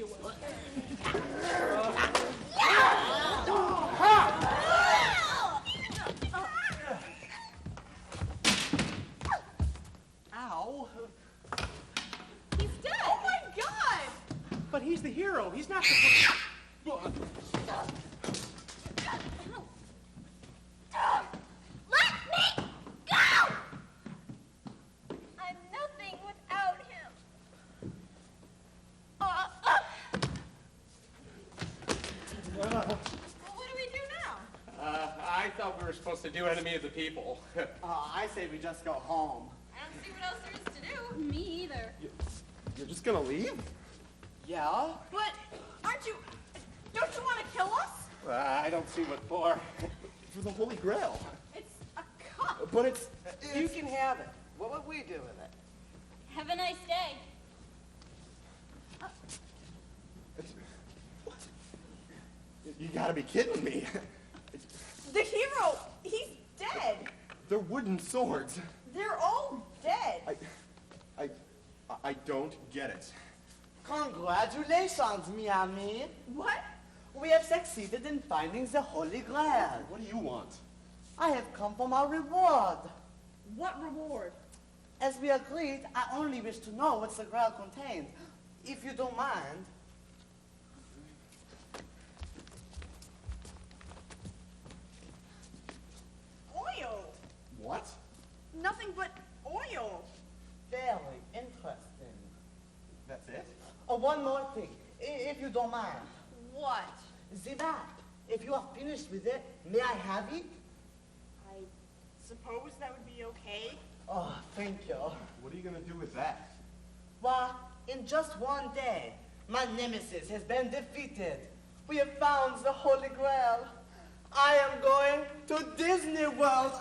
Ow. He's dead. Oh my God! But he's the hero. He's not the... Let me go! I'm nothing without him. Well, what do we do now? I thought we were supposed to do enemy of the people. I say we just go home. I don't see what else there is to do. Me either. You're just gonna leave? Yeah? But aren't you... Don't you want to kill us? I don't see what for. For the Holy Grail. It's a cup. But it's... You can have it. What would we do with it? Have a nice day. You gotta be kidding me. The hero, he's dead. They're wooden swords. They're all dead. I don't get it. Congratulations, mi ami. What? We have succeeded in finding the Holy Grail. What do you want? I have come for my reward. What reward? As we agreed, I only wish to know what the Grail contains. If you don't mind. Oil. What? Nothing but oil. Very interesting. That's it? Oh, one more thing, if you don't mind. What? The map. If you are finished with it, may I have it? I suppose that would be okay. Oh, thank you. What are you gonna do with that? Well, in just one day, my nemesis has been defeated. We have found the Holy Grail. I am going to Disney World.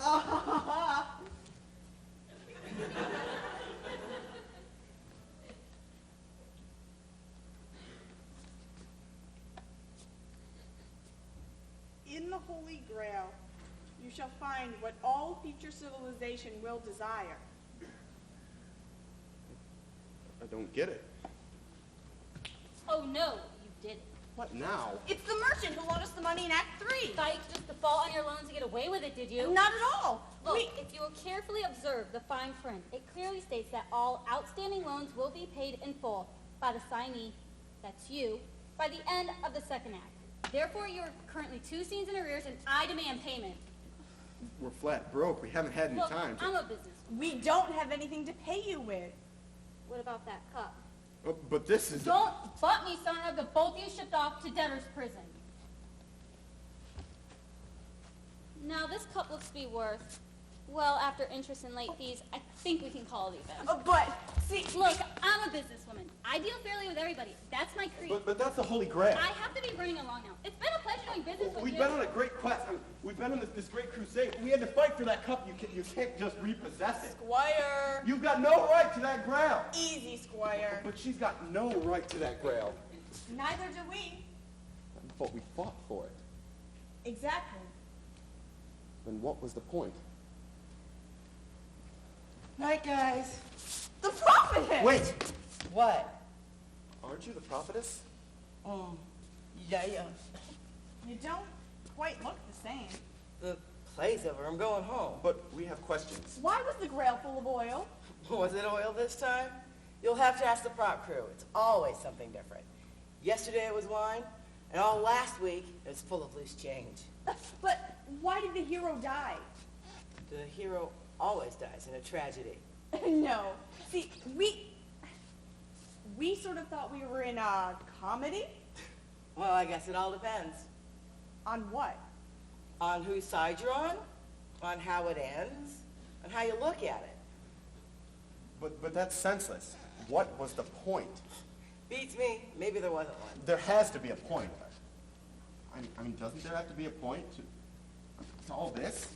In the Holy Grail, you shall find what all future civilization will desire. I don't get it. Oh no, you didn't. What now? It's the merchant who loaned us the money in Act 3. Thought you could just default on your loans and get away with it, did you? Not at all. Look, if you will carefully observe the fine print, it clearly states that all outstanding loans will be paid in full by the signee, that's you, by the end of the second act. Therefore, you're currently 2 scenes in arrears, and I demand payment. We're flat broke. We haven't had any Look, time to... I'm a businesswoman. We don't have anything to pay you with. What about that cup? Oh, but this is... Don't butt me, son, or I'll get both of you shipped off to debtor's prison. Now, this cup looks to be worth, well, after interest and late fees, I think we can call it even. But, see... Look, I'm a businesswoman. I deal fairly with everybody. That's my creed. But that's the Holy Grail. I have to be running along now. It's been a pleasure doing business with We've you. been on a great quest. We've been on this great crusade. We had to fight for that cup. You can't just repossess it. Squire. You've got no right to that grail. Easy, Squire. But she's got no right to that grail. Neither do we. But we fought for it. Exactly. Then what was the point? Night, guys. The prophetess! Wait! What? Aren't you the prophetess? Yeah. You don't quite look the same. The Play's over. I'm going home. But we have questions. Why was the Grail full of oil? Was it oil this time? You'll have to ask the prop crew. It's always something different. Yesterday it was wine, and all last week it was full of loose change. But why did the hero die? The hero always dies in a tragedy. No. See, we sort of thought we were in a comedy. Well, I guess it all depends. On what? On whose side you're on how it ends, on how you look at it. But that's senseless. What was the point? Beats me. Maybe there wasn't one. There has to be a point. I mean, doesn't there have to be a point to all this?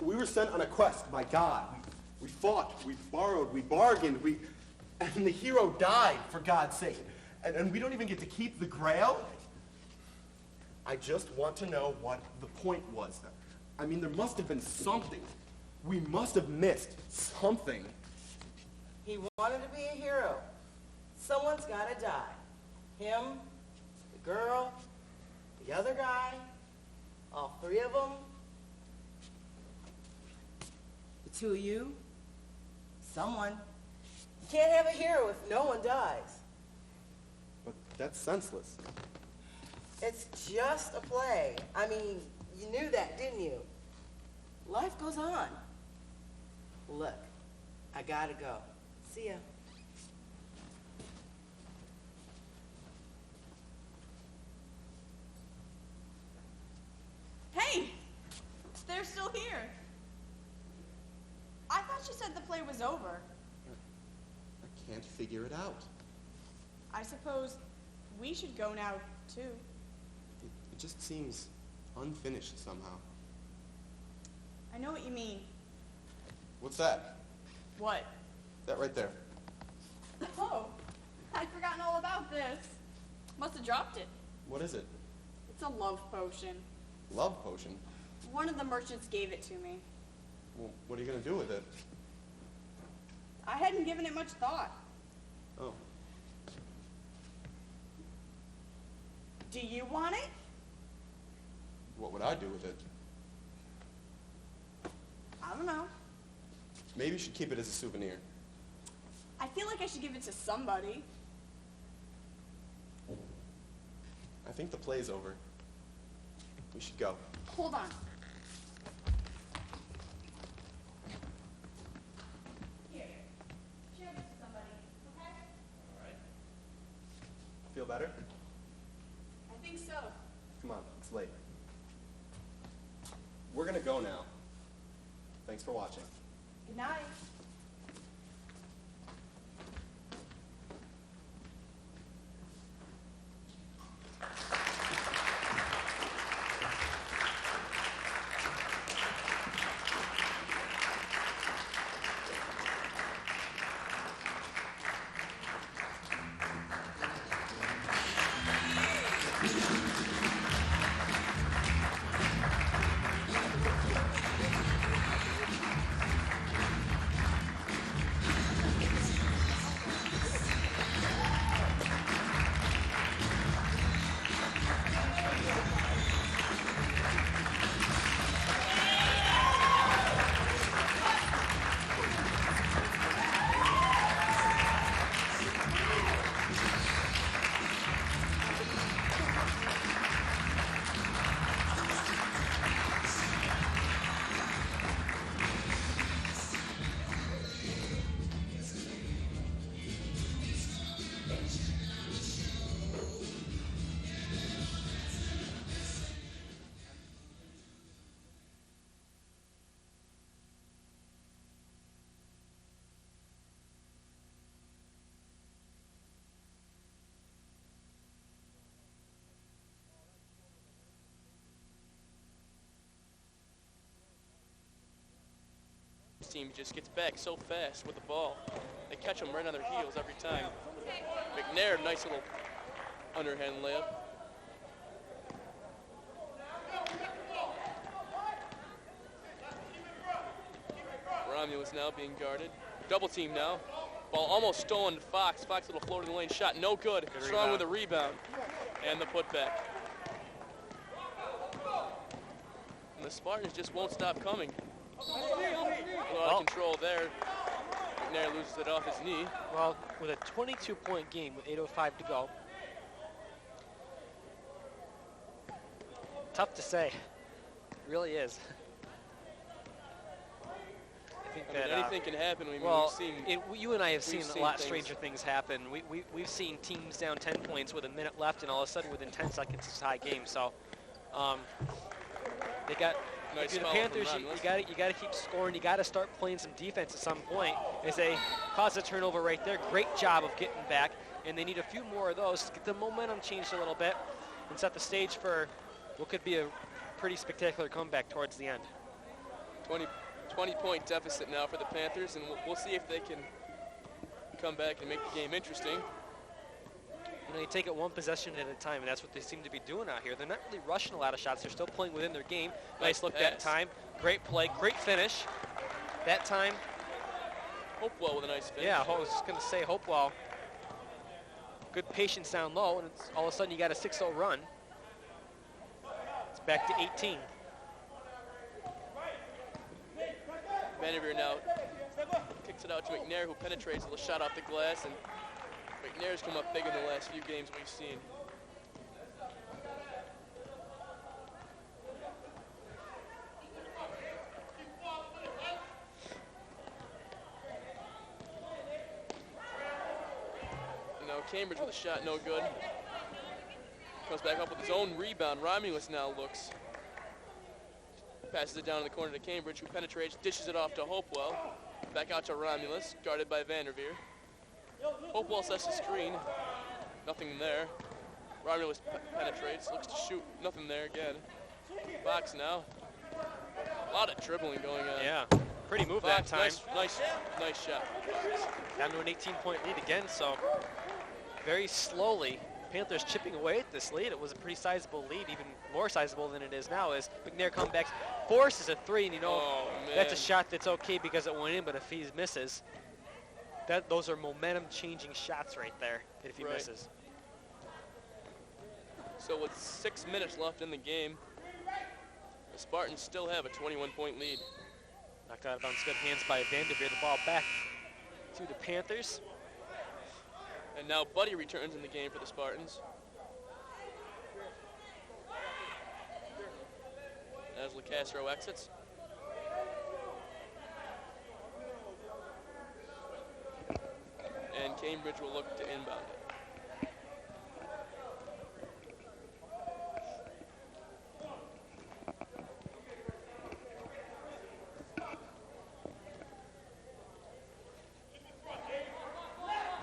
We were sent on a quest by God. We fought, we borrowed, we bargained, and the hero died, for God's sake. And we don't even get to keep the Grail? I just want to know what the point was. I mean, there must have been something. We must have missed something. He wanted to be a hero. Someone's got to die. Him, the girl, the other guy, all three of them. The two of you. Someone. You can't have a hero if no one dies. But that's senseless. It's just a play. I mean, you knew that, didn't you? Life goes on. Look, I gotta go. See ya. Hey! They're still here. I thought you said the play was over. I can't figure it out. I suppose we should go now, too. It just seems unfinished somehow. I know what you mean. What's that? What? That right there. Oh, I'd forgotten all about this. Must have dropped it. What is it? It's a love potion. Love potion? One of the merchants gave it to me. Well, what are you going to do with it? I hadn't given it much thought. Oh. Do you want it? What would I do with it? I don't know. Maybe you should keep it as a souvenir. I feel like I should give it to somebody. I think the play's over. We should go. Hold on. Here. Share this with somebody, okay? All right. Feel better? I think so. Come on, it's late. We're going to go now. Thanks for watching. Good night. Team just gets back so fast with the ball. They catch them right on their heels every time. McNair, nice little underhand layup. Romulus now being guarded. Double team now. Ball almost stolen to Fox. Fox little floating lane shot, no good. Strong with the rebound and the putback. And the Spartans just won't stop coming. A lot of control there. McNair loses it off his knee. Well, with a 22-point game with 8:05 to go. Tough to say. It really is. I think that anything can happen. I mean, well, we've seen, you and I have seen a lot things. stranger things happen. We've seen teams down 10 points with a minute left, and all of a sudden, within 10 seconds, it's a tie game. So, they got. Nice If you're the foul from Panthers, Romulus. you got to keep scoring. You got to start playing some defense at some point. As they cause a turnover right there, great job of getting back, and they need a few more of those to get the momentum changed a little bit and set the stage for what could be a pretty spectacular comeback towards the end. 20-point deficit now for the Panthers, and we'll see if they can come back and make the game interesting. You know, you take it one possession at a time, and that's what they seem to be doing out here. They're not really rushing a lot of shots. They're still playing within their game. Nice look that time. Great play, great finish. That time. Hopewell with a nice finish. Yeah, I was just going to say Hopewell. Good patience down low, and it's, all of a sudden you got a 6-0 run. It's back to 18. Vanderveer now kicks it out to McNair, who penetrates a little shot off the glass, and McNair's come up big in the last few games we've seen. Now Cambridge with a shot, no good. Comes back up with his own rebound. Romulus now looks. Passes it down in the corner to Cambridge, who penetrates, dishes it off to Hopewell. Back out to Romulus, guarded by Vanderveer. Hopewell sets the screen. Nothing there. Romulus penetrates, looks to shoot. Nothing there again. Fox now. A lot of dribbling going on. Yeah, pretty move Fox, that time. Nice shot. Down to an 18-point lead again, so very slowly, Panthers chipping away at this lead. It was a pretty sizable lead, even more sizable than it is now, as McNair comes back, forces a three, and you know, that's a shot that's okay because it went in, but if he misses, those are momentum-changing shots right there, if he misses. So with 6 minutes left in the game, the Spartans still have a 21-point lead. Knocked out of bounds, good hands by Vanderveer. The ball back to the Panthers. And now Buddy returns in the game for the Spartans. As LeCastro exits. And Cambridge will look to inbound it.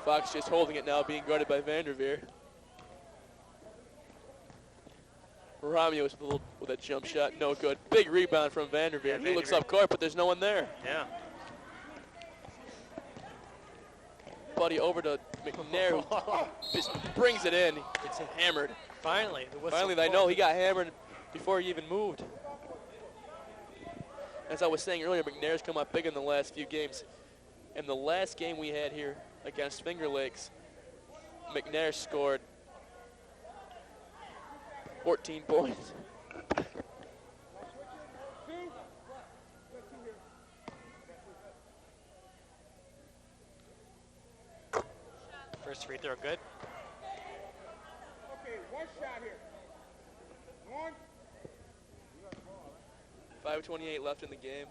Fox just holding it now, being guarded by Vanderveer. Romulus with a jump shot, no good. Big rebound from Vanderveer. He looks up court, but there's no one there. Yeah. Buddy over to McNair, who just brings it in. It's hammered. Finally. Finally, I know he got hammered before he even moved. As I was saying earlier, McNair's come up big in the last few games. In the last game we had here against Finger Lakes, McNair scored 14 points. First free throw, good. Okay, one shot here. One. 5:28 left in the game.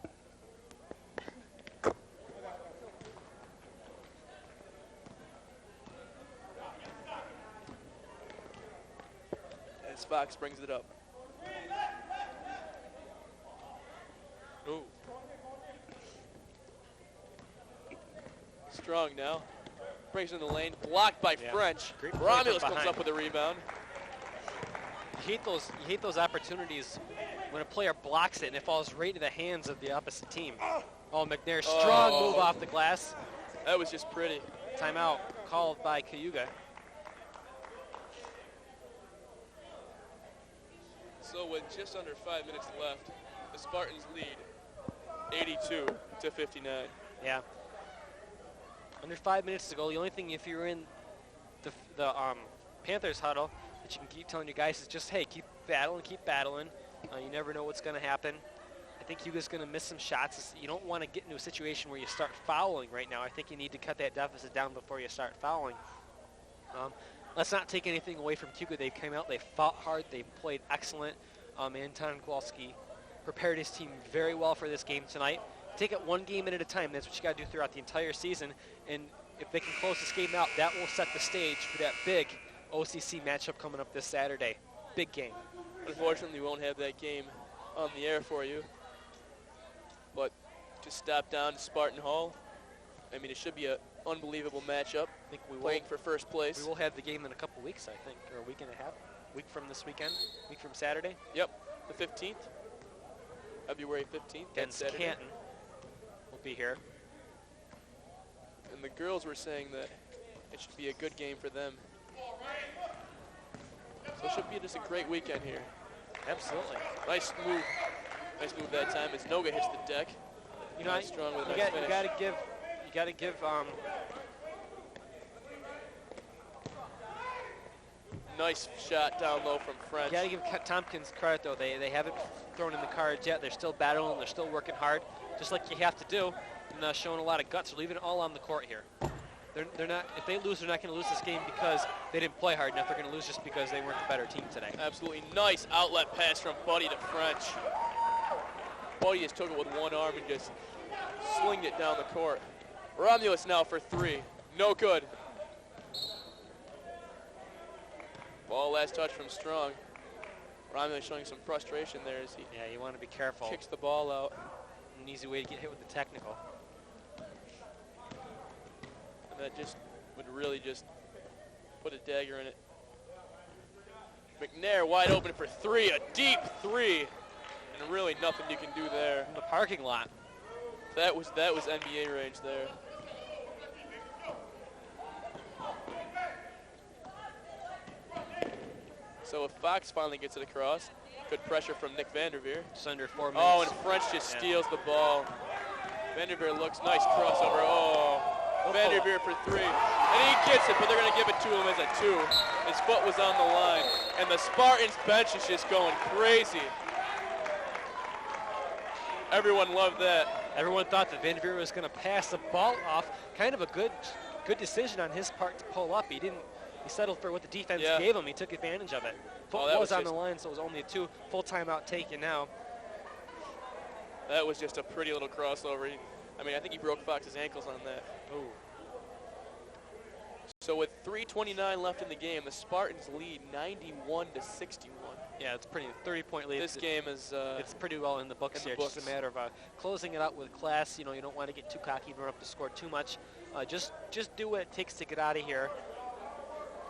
As Fox brings it up. Ooh. Strong now. Brings it in the lane. Blocked by French. Romulus comes up with a rebound. You hate those opportunities when a player blocks it and it falls right into the hands of the opposite team. Oh, McNair, strong move off the glass. That was just pretty. Timeout called by Cayuga. So with just under 5 minutes left, the Spartans lead 82-59. Yeah. Under 5 minutes to go. The only thing, if you're in the Panthers huddle, that you can keep telling your guys is just, hey, keep battling. You never know what's going to happen. I think Hugo's going to miss some shots. You don't want to get into a situation where you start fouling right now. I think you need to cut that deficit down before you start fouling. Let's not take anything away from Hugo. They came out, they fought hard, they played excellent. Anton Kowalski prepared his team very well for this game tonight. Take it one game at a time. That's what you got to do throughout the entire season. And if they can close this game out, that will set the stage for that big OCC matchup coming up this Saturday. Big game. Unfortunately, we won't have that game on the air for you. But just stop down to Spartan Hall. I mean, it should be an unbelievable matchup. I think we playing for first place. We will have the game in a couple weeks, I think, or a week and a half. Week from this weekend, week from Saturday. Yep, the 15th, February 15th. Against Canton. We'll be here. And the girls were saying that it should be a good game for them. So it should be just a great weekend here. Absolutely. Nice move that time as Noga hits the deck. You know, strong with you got to give nice shot down low from French. You got to give Tompkins credit though. They haven't thrown in the cards yet. They're still battling. They're still working hard, just like you have to do. And showing a lot of guts. They're leaving it all on the court here. They're not. If they lose, they're not going to lose this game because they didn't play hard enough. They're going to lose just because they weren't the better team today. Absolutely nice outlet pass from Buddy to French. Buddy just took it with one arm and just slinged it down the court. Romulus now for three. No good. Ball last touch from Strong. Romulus showing some frustration there as he you want to be careful. Kicks the ball out. An easy way to get hit with the technical. And that just would really just put a dagger in it. McNair wide open for three, a deep three. And really nothing you can do there. In the parking lot. That was NBA range there. So if Fox finally gets it across, good pressure from Nick Vanderveer. Just under 4 minutes. Oh, and French just steals the ball. Vanderveer looks nice crossover. Oh, Vanderveer for three. And he gets it, but they're going to give it to him as a two. His foot was on the line. And the Spartans bench is just going crazy. Everyone loved that. Everyone thought that Vanderveer was going to pass the ball off. Kind of a good decision on his part to pull up. He settled for what the defense gave him. He took advantage of it. Foot was on the line, so it was only a two. Full timeout taken now. That was just a pretty little crossover. I think he broke Fox's ankles on that. Ooh. So with 3:29 left in the game, the Spartans lead 91-61. Yeah, it's pretty 30-point lead. This game is it's pretty well in the books here. It's just a matter of closing it out with class. You know, you don't want to get too cocky and run up the score too much. Just do what it takes to get out of here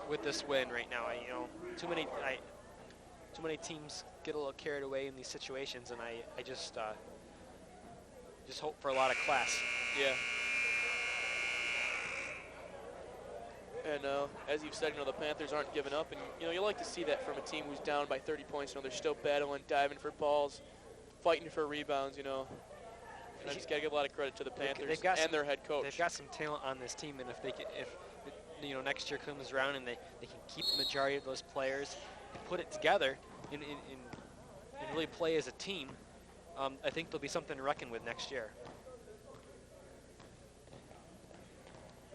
with this win right now. Too many teams get a little carried away in these situations, and I just hope for a lot of class. Yeah. And as you've said, the Panthers aren't giving up, and you like to see that from a team who's down by 30 points. They're still battling, diving for balls, fighting for rebounds. And I just got to give a lot of credit to the Panthers and their head coach. They've got some talent on this team, and if next year comes around and they can keep the majority of those players and put it together and really play as a team, I think there'll be something to reckon with next year.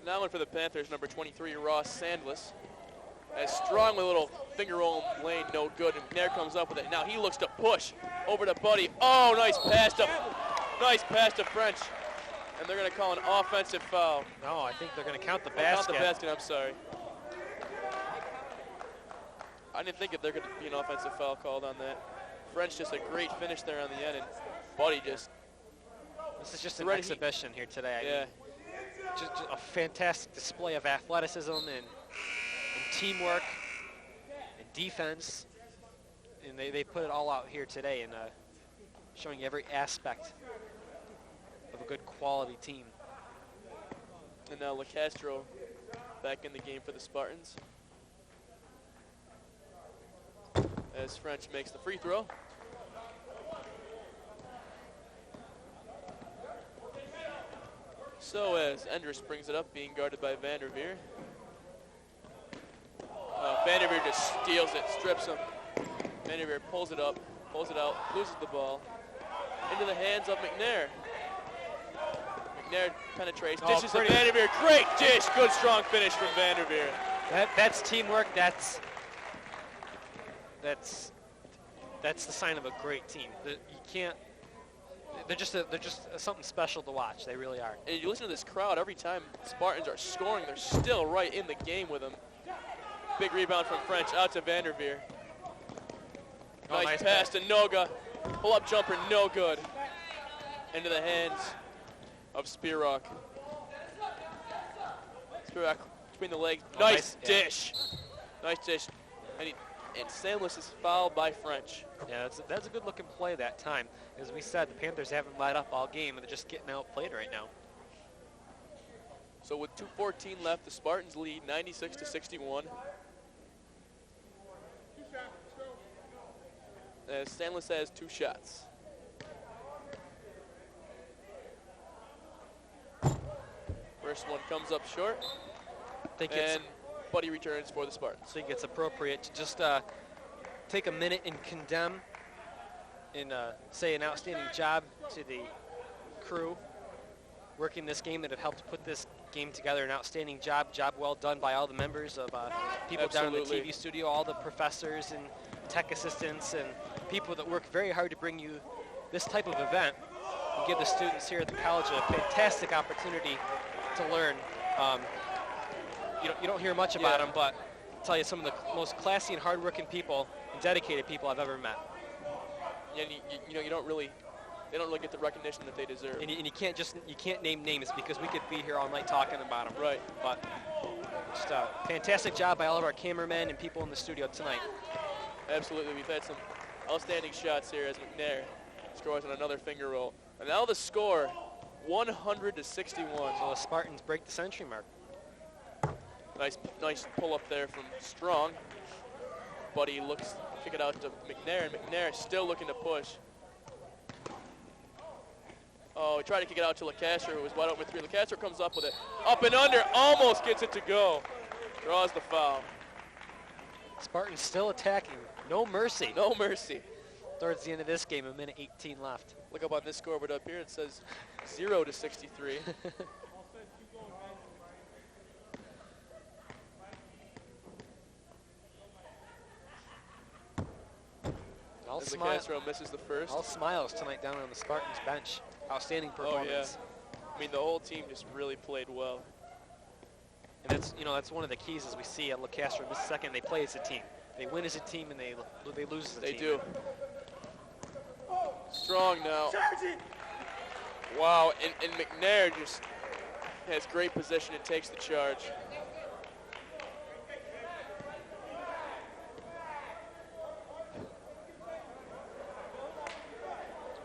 Now one for the Panthers, number 23, Ross Sandless. As Strong with a little finger roll lane, no good. And McNair comes up with it. Now he looks to push over to Buddy. Oh, nice pass to French. And they're going to call an offensive foul. No, I think they're going to count the basket. Count the basket, I'm sorry. I didn't think there could be an offensive foul called on that. French just a great finish there on the end, and Buddy just... This is just an exhibition here today. Yeah. Just a fantastic display of athleticism and teamwork and defense. And they put it all out here today and showing every aspect of a good quality team. And now LaCastro back in the game for the Spartans. As French makes the free throw. So as Endress brings it up, being guarded by Vanderveer. Vanderveer just steals it, strips him. Vanderveer pulls it up, Pulls it out, loses the ball. Into the hands of McNair. McNair penetrates, dishes to Vanderveer. Great dish, good strong finish from Vanderveer. That's teamwork. That's the sign of a great team. You can't. They're just something special to watch. They really are. And you listen to this crowd, every time Spartans are scoring, they're still right in the game with them. Big rebound from French, out to Vanderveer. Nice pass to Noga. Pull-up jumper, no good. Into the hands of Spirok. Spirok between the legs. Nice dish. Nice dish. And Sandless is fouled by French. Yeah, that's a good-looking play that time. As we said, the Panthers haven't light up all game, and they're just getting outplayed right now. So with 2:14 left, the Spartans lead 96-61. As Sandless has 2 shots. First one comes up short. And Buddy returns for the Spartans. I think it's appropriate to just take a minute and condemn and say an outstanding job to the crew working this game that have helped put this game together. An outstanding job well done by all the members of people down in the TV studio, all the professors and tech assistants and people that work very hard to bring you this type of event and give the students here at the college a fantastic opportunity to learn. You don't hear much about them, but I'll tell you, some of the most classy and hardworking people and dedicated people I've ever met. Yeah, and they don't really get the recognition that they deserve. And you can't name names because we could be here all night talking about them. Right. But just a fantastic job by all of our cameramen and people in the studio tonight. Absolutely, we've had some outstanding shots here as McNair scores on another finger roll. And now the score, 100-61. So the Spartans break the century mark. Nice pull up there from Strong. Buddy looks, kick it out to McNair, and McNair still looking to push. Oh, he tried to kick it out to LeCastro, who was wide open with 3. LeCastro comes up with it. Up and under, almost gets it to go. Draws the foul. Spartans still attacking. No mercy. No mercy. Towards the end of this game, 1:18 left. Look up on this scoreboard up here, it says 0-63. As LeCastro misses the first. All smiles tonight down on the Spartans bench. Outstanding performance. Oh, yeah. I mean, the whole team just really played well. And that's one of the keys, as we see at LeCastro in this second. They play as a team. They win as a team, and they lose as a team. They do. Strong now. Wow, and McNair just has great position and takes the charge.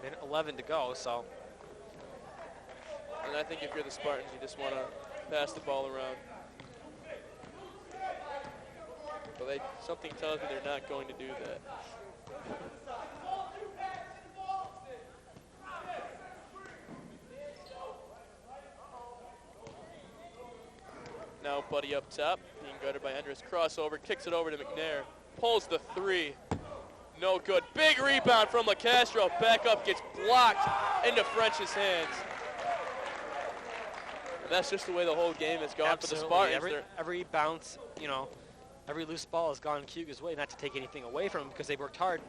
Minute 11 to go, so. And I think if you're the Spartans, you just want to pass the ball around. But something tells me they're not going to do that. Now Buddy up top, being guarded by Endress. Crossover, kicks it over to McNair. Pulls the 3. No good. Big rebound from LeCastro. Back up, gets blocked into French's hands. And that's just the way the whole game has gone. Absolutely. For the Spartans. Every bounce, every loose ball has gone Hugo's way, not to take anything away from them because they've worked hard.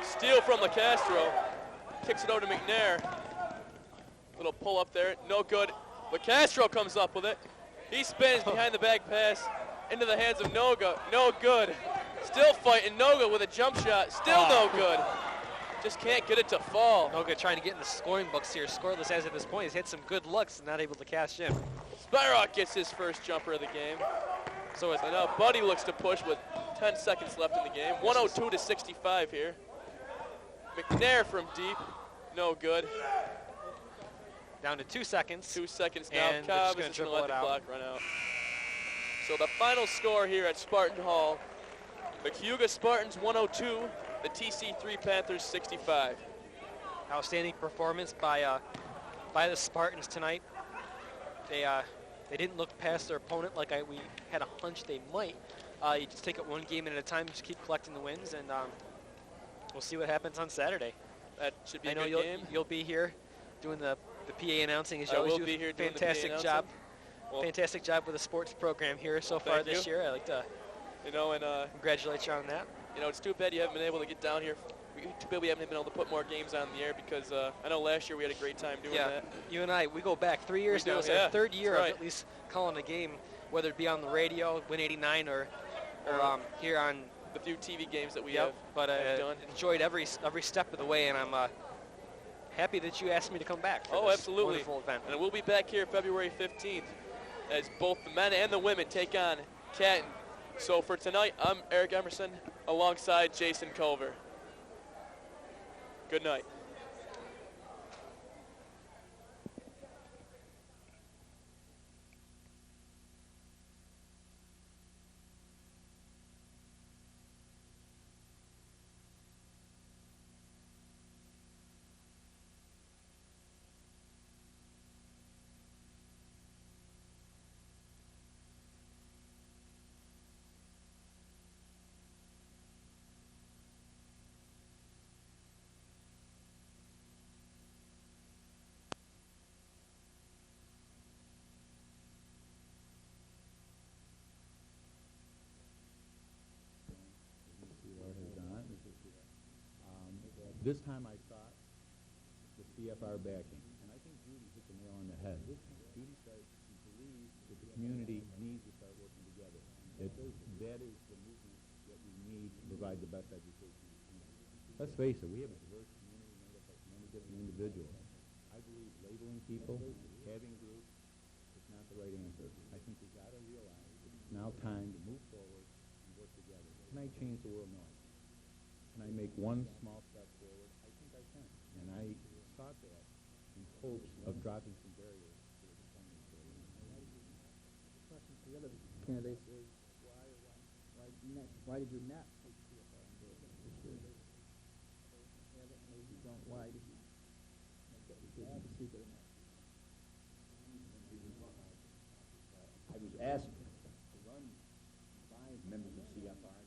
Steal from LeCastro. Kicks it over to McNair. Little pull up there. No good. LeCastro comes up with it. He spins behind the back pass into the hands of Noga. No good. Still fighting Noga with a jump shot. Still no good. Just can't get it to fall. Noga trying to get in the scoring books here. Scoreless as of this point. He's had some good looks and not able to cash in. Spyrock gets his first jumper of the game. So now Buddy looks to push with 10 seconds left in the game. 102-65 here. McNair from deep. No good. Down to 2 seconds. 2 seconds now. And Cobb is just going to let the clock run out. So the final score here at Spartan Hall, the Cayuga Spartans 102, the TC3 Panthers 65. Outstanding performance by the Spartans tonight. They didn't look past their opponent like we had a hunch they might. You just take it one game at a time, just keep collecting the wins, and we'll see what happens on Saturday. That should be I a know good you'll game. You'll be here doing the PA announcing as you I always will do. be here doing the PA Fantastic job. announcing. Well, Fantastic job with the sports program here so far thank this you. year. I'd like to congratulate you on that. It's too bad you haven't been able to get down here. Too bad we haven't been able to put more games on the air because I know last year we had a great time doing that. You and I, we go back 3 years We now. do, It's yeah, our third year that's of right. at least calling a game, whether it be on the radio, Win 89, or here on the few TV games that we Yep, have, but have done. enjoyed every step of the way, and I'm happy that you asked me to come back for Oh, this absolutely. wonderful event. And we'll be back here February 15th as both the men and the women take on Canton. So for tonight, I'm Eric Emerson alongside Jason Culver. Good night. This time I thought the CFR backing, and I think Judy hit the nail on the head. Judy started to believe that the community needs to start working together. That is the movement that we need to provide the best education to the community. Let's face it, we have a diverse community made up of many different individuals. I believe labeling people, having groups, is not the right answer. I think we've got to realize that it's now time to move forward and work together. Can I change the world? No, I can't. Can I make one small step forward? I think I can. And I sought that in hopes of dropping some barriers to the deployment program. The question to the other candidates is, why did you not take CFR on board this year? Maybe you don't. Why did you make that decision to seek it or not? I was asked to run by members of CFR.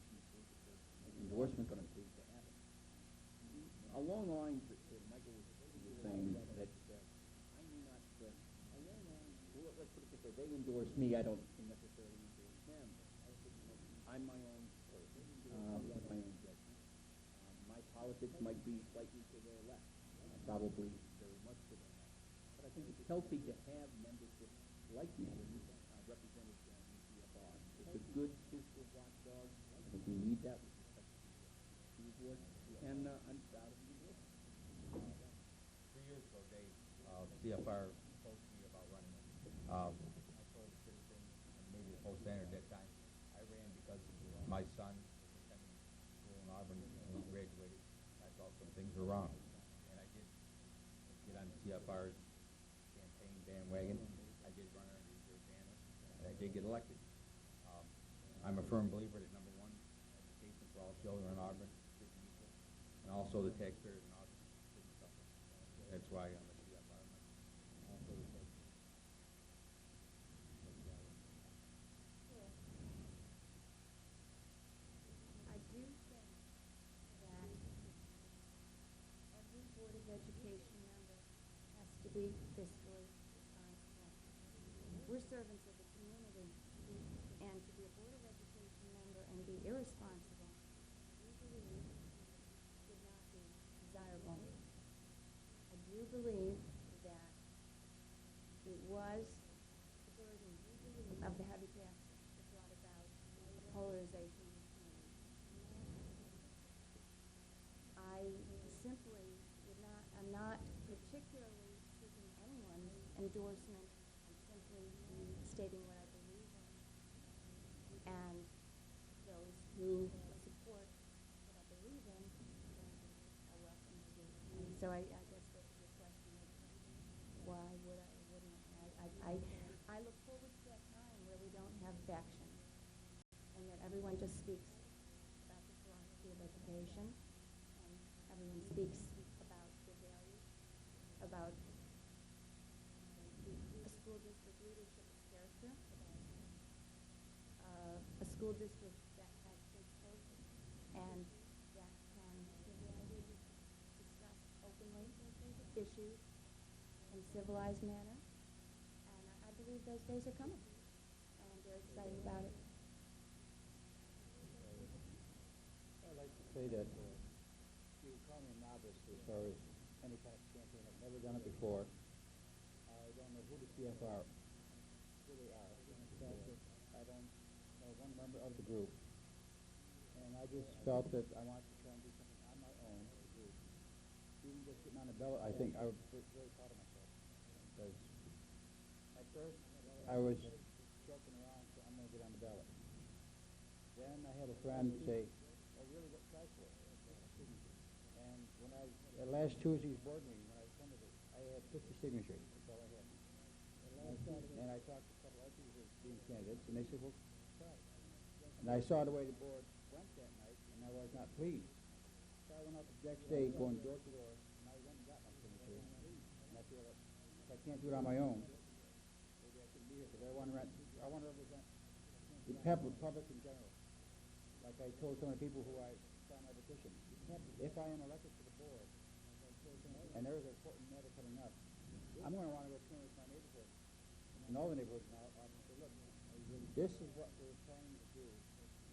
Endorsement going to take to happen. Along the lines that Michael was saying, that I may not, well, let's put it this way, they endorse me, I don't necessarily endorse them. I'm my own person, with my own judgment. My politics might be slightly to the left, probably very much to the left. But I think it's healthy to have membership like me represented in CFR. It's a good fiscal watchdog. I think we need that. And I'm proud of you. 3 years ago, Dave, CFR approached me about running. I told the citizens, and maybe the post standard at that time, I ran because my son was attending school in Auburn when he graduated. I thought some things were wrong. And I did get on CFR's campaign bandwagon. I did run under their banner, and I did get elected. I'm a firm believer that, number one, education for all children in Auburn, and also the taxpayers in Auburn shouldn't suffer. That's why I'm a CFR member. I do think that every Board of Education member has to be fiscally responsible. We're servants of the community, and to be a Board of Education member and be irresponsible, we believe, would not be desirable. I do believe that it was the burden of the heavy taxes that brought about polarization in the community. I simply would not, I'm not particularly seeking anyone's endorsement. I'm simply stating what I believe in. And those who support what I believe in are welcome to. So I guess that your question is, why would I or wouldn't I? I look forward to that time where we don't have factions and that everyone just speaks about the philosophy of education and everyone speaks about the values, about a school district leadership of character, a school district that has principles and that can attitude and civilized manner. And I believe those days are coming. And I'm very excited about it. I'd like to say that you would call me a novice as far as any kind of campaign. I've never done it before. I don't know who the CFR really are. I don't know one member of the group. And I just felt that I wanted to try and do something on my own as a group. Even just getting on the ballot, I think I was very proud of myself. Because at first, I was joking around, so I'm going to get on the ballot. Then I had a friend say, "Oh, really, what try for it?" And when at last Tuesday's board meeting, when I attended it, I had 50 signatures. That's all I had. And I talked to a couple other people who were being candidates, and they said, "Well, try." And I saw the way the board went that night, and I was not pleased. So I went out the next day going door to door, and I went and got my signature. And I feel that if I can't do it on my own, maybe I shouldn't be here, because I want to represent the public in general. Like I told some of the people who I signed my petition, if I am elected to the board, and there is an important matter coming up, I'm going to want to go canvass my neighborhood, and all the neighborhoods now, and say, look, this is what we're planning to do.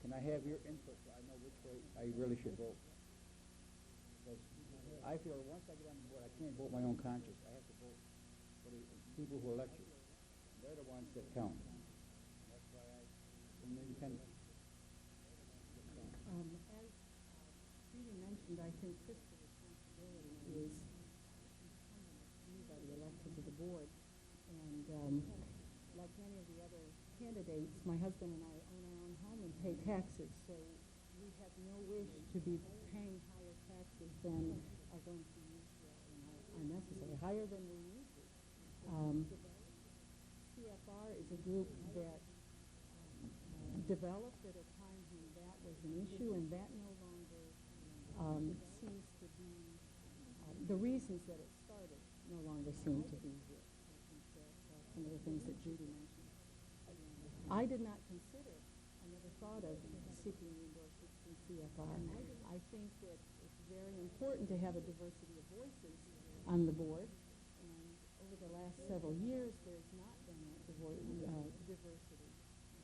Can I have your input so I know which way I really should vote? Because I feel once I get on the board, I can't vote my own conscience. I have to vote for the people who elect you. They're the ones that count. And that's why I'm independent. As Judy mentioned, I think fiscal responsibility is incumbent on anybody elected to the board. And like many of the other candidates, my husband and I own our own home and pay taxes, so we have no wish to be paying higher taxes than are going to be are necessary, higher than we need to. CFR is a group that developed at a time when that was an issue, and that no longer seems to be, the reasons that it started no longer seem to be here. I think that some of the things that Judy mentioned. I did not consider, I never thought of seeking the endorsement from CFR. I think that it's very important to have a diversity of voices on the board, and over the last several years there's not been that diversity.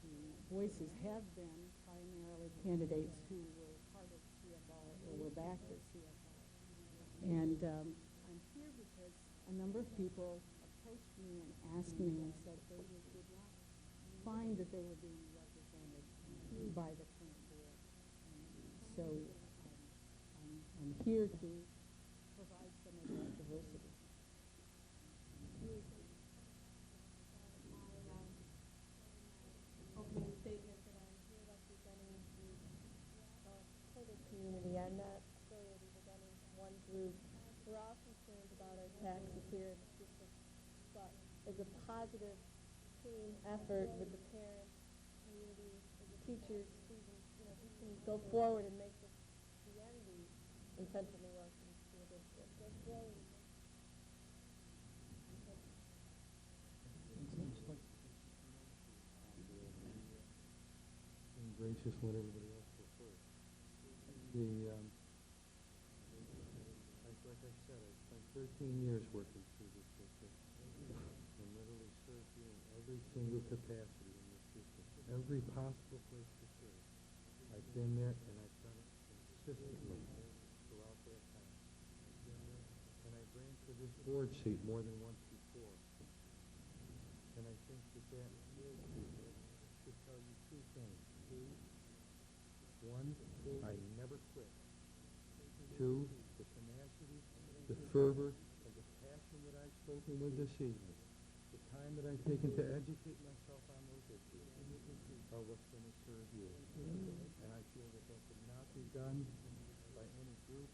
The voices have been primarily candidates who were part of CFR or were backed at CFR. And I'm here because a number of people approached me and asked me and said they did not find that they were being represented by the current board. So I'm here to provide some of that diversity. Opening statement that I'm here representing the total community. I'm not affiliated with any one group. We're all concerned about our taxes here in the district, but as a positive team effort with the parents, community, teachers, students, we can go forward and make this the envy in Central New York School District. That's great. Being gracious, let everybody else go first. Like I said, I spent 13 years working through this district and literally served you in every single capacity in this district, every possible place to serve. I've been there and I've done it consistently throughout that time. And I ran for this board seat more than once before. And I think that should tell you two things. One, I never quit. Two, the tenacity, the fervor, and the passion that I've spoken with this evening, the time that I've taken to educate myself on those issues, are what's going to serve you. And I feel that that could not be done by any group.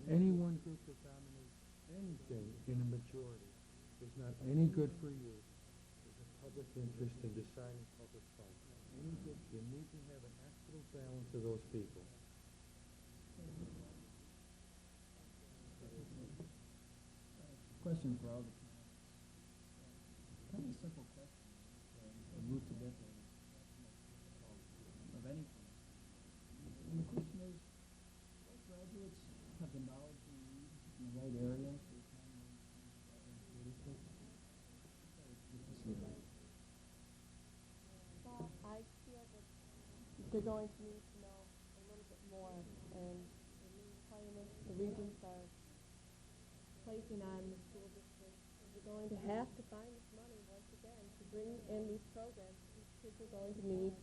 Any one group that dominates anything in a majority is not any good for you. There's a public interest in deciding public funds. You need to have an equitable balance of those people. Question for all the parents. Kind of a simple question. A route to get there of anything. And the question is, what graduates have the knowledge they need in the right area for the time they're going to need to know a little bit more. And the new requirements the regents are placing on the school district, you're going to have to find this money once again to bring in these programs. These kids are going to need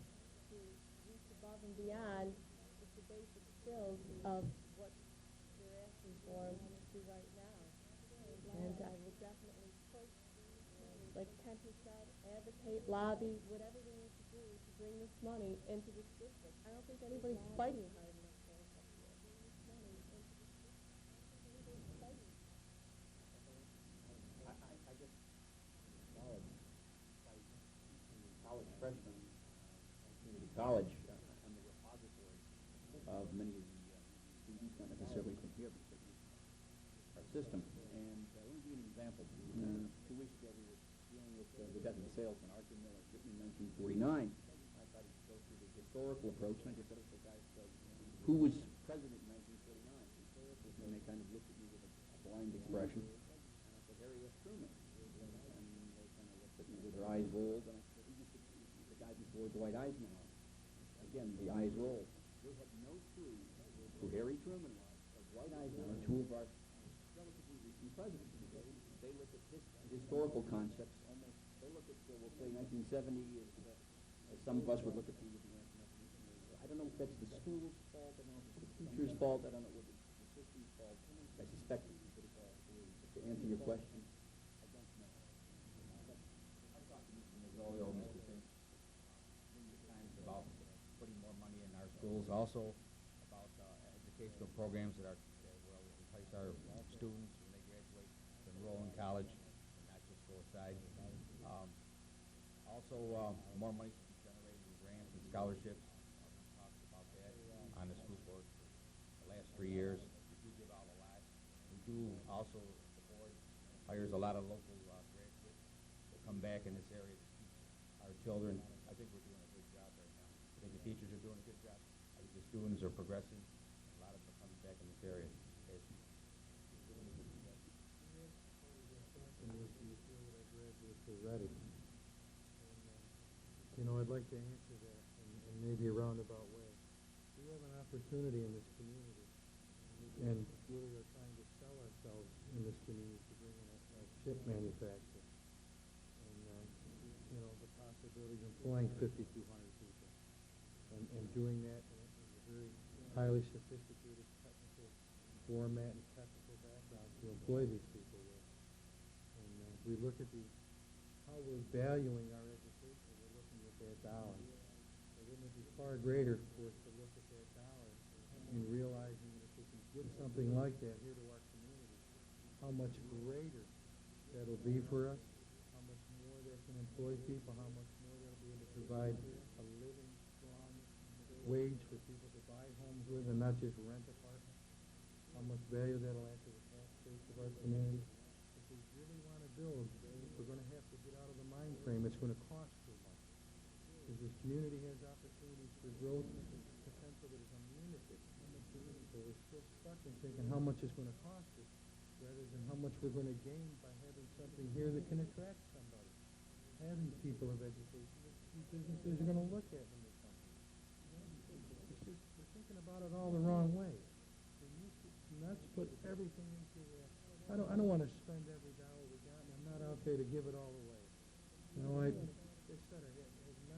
to reach above and beyond just the basic skills of what you're asking for them to do right now. And I will definitely push, like Kenta said, advocate, lobby, whatever we need to do to bring this money into this district. I don't think anybody's fighting hard enough for us up here. Bring this money into this district. I don't think anybody's fighting. I guess college, college freshmen, community college, I'm the repository of many of the students, not necessarily from here, but certainly from our system. And let me give you an example. 2 weeks ago, we were dealing with the death of the salesman, Arthur Miller, written in 1949. I thought he'd go through the historical approach, and I just said, okay, guys, who was president in 1949? Historical. And they kind of looked at me with a blind expression. And I said, Harry S. Truman. And they kind of looked at me with their eyes rolled, and I said, who was the guy before Dwight Eisenhower? Again, the eyes rolled. They had no clue who Harry Truman was, or Dwight Eisenhower, two of our relatively recent presidents. They look at historical concepts almost, they look at, we'll say, 1970 as some of us would look at the American Revolution. I don't know if that's the school's fault, I don't know if it's the teacher's fault, I don't know whether it's the system's fault. I suspect it's all three. But to answer your question, I don't know. I've talked to Mr. Mazzolio, Mr. Finch, many times about putting more money in our schools, also about educational programs that will entice our students when they graduate to enroll in college, and not just go aside. Also, more money should be generated in grants and scholarships. We've talked about that on the school board for the last 3 years. We do give out a lot. We do also, the board hires a lot of local graduates that come back in this area to teach our children. I think we're doing a good job right now. I think the teachers are doing a good job. I think the students are progressing. A lot of them are coming back in this area. Okay. Ready. And, I'd like to answer that in maybe a roundabout way. We have an opportunity in this community, and really are trying to sell ourselves in this community to bring in a chip manufacturer. And, the possibility of employing 5,200 people, and doing that in a very highly sophisticated technical format and technical background to employ these people with. And we look at how we're valuing our education, we're looking at that dollar. So wouldn't it be far greater for us to look at that dollar and realizing that if we can give something like that here to our community, how much greater that'll be for us, how much more that can employ people, how much more that'll be able to provide a living, strong wage for people to buy homes with and not just rent apartments, how much value that'll add to the tax base of our community. If we really want to build, we're going to have to get out of the mind frame. It's going to cost too much. Because this community has opportunities for growth potential that is unlimited. So we're still stuck in thinking how much it's going to cost us rather than how much we're going to gain by having something here that can attract somebody. Having people of education that these businesses are going to look at when they come here. We're thinking about it all the wrong way. We need to not put everything into I don't want to spend every dollar we got, and I'm not out there to give it all away. I said I have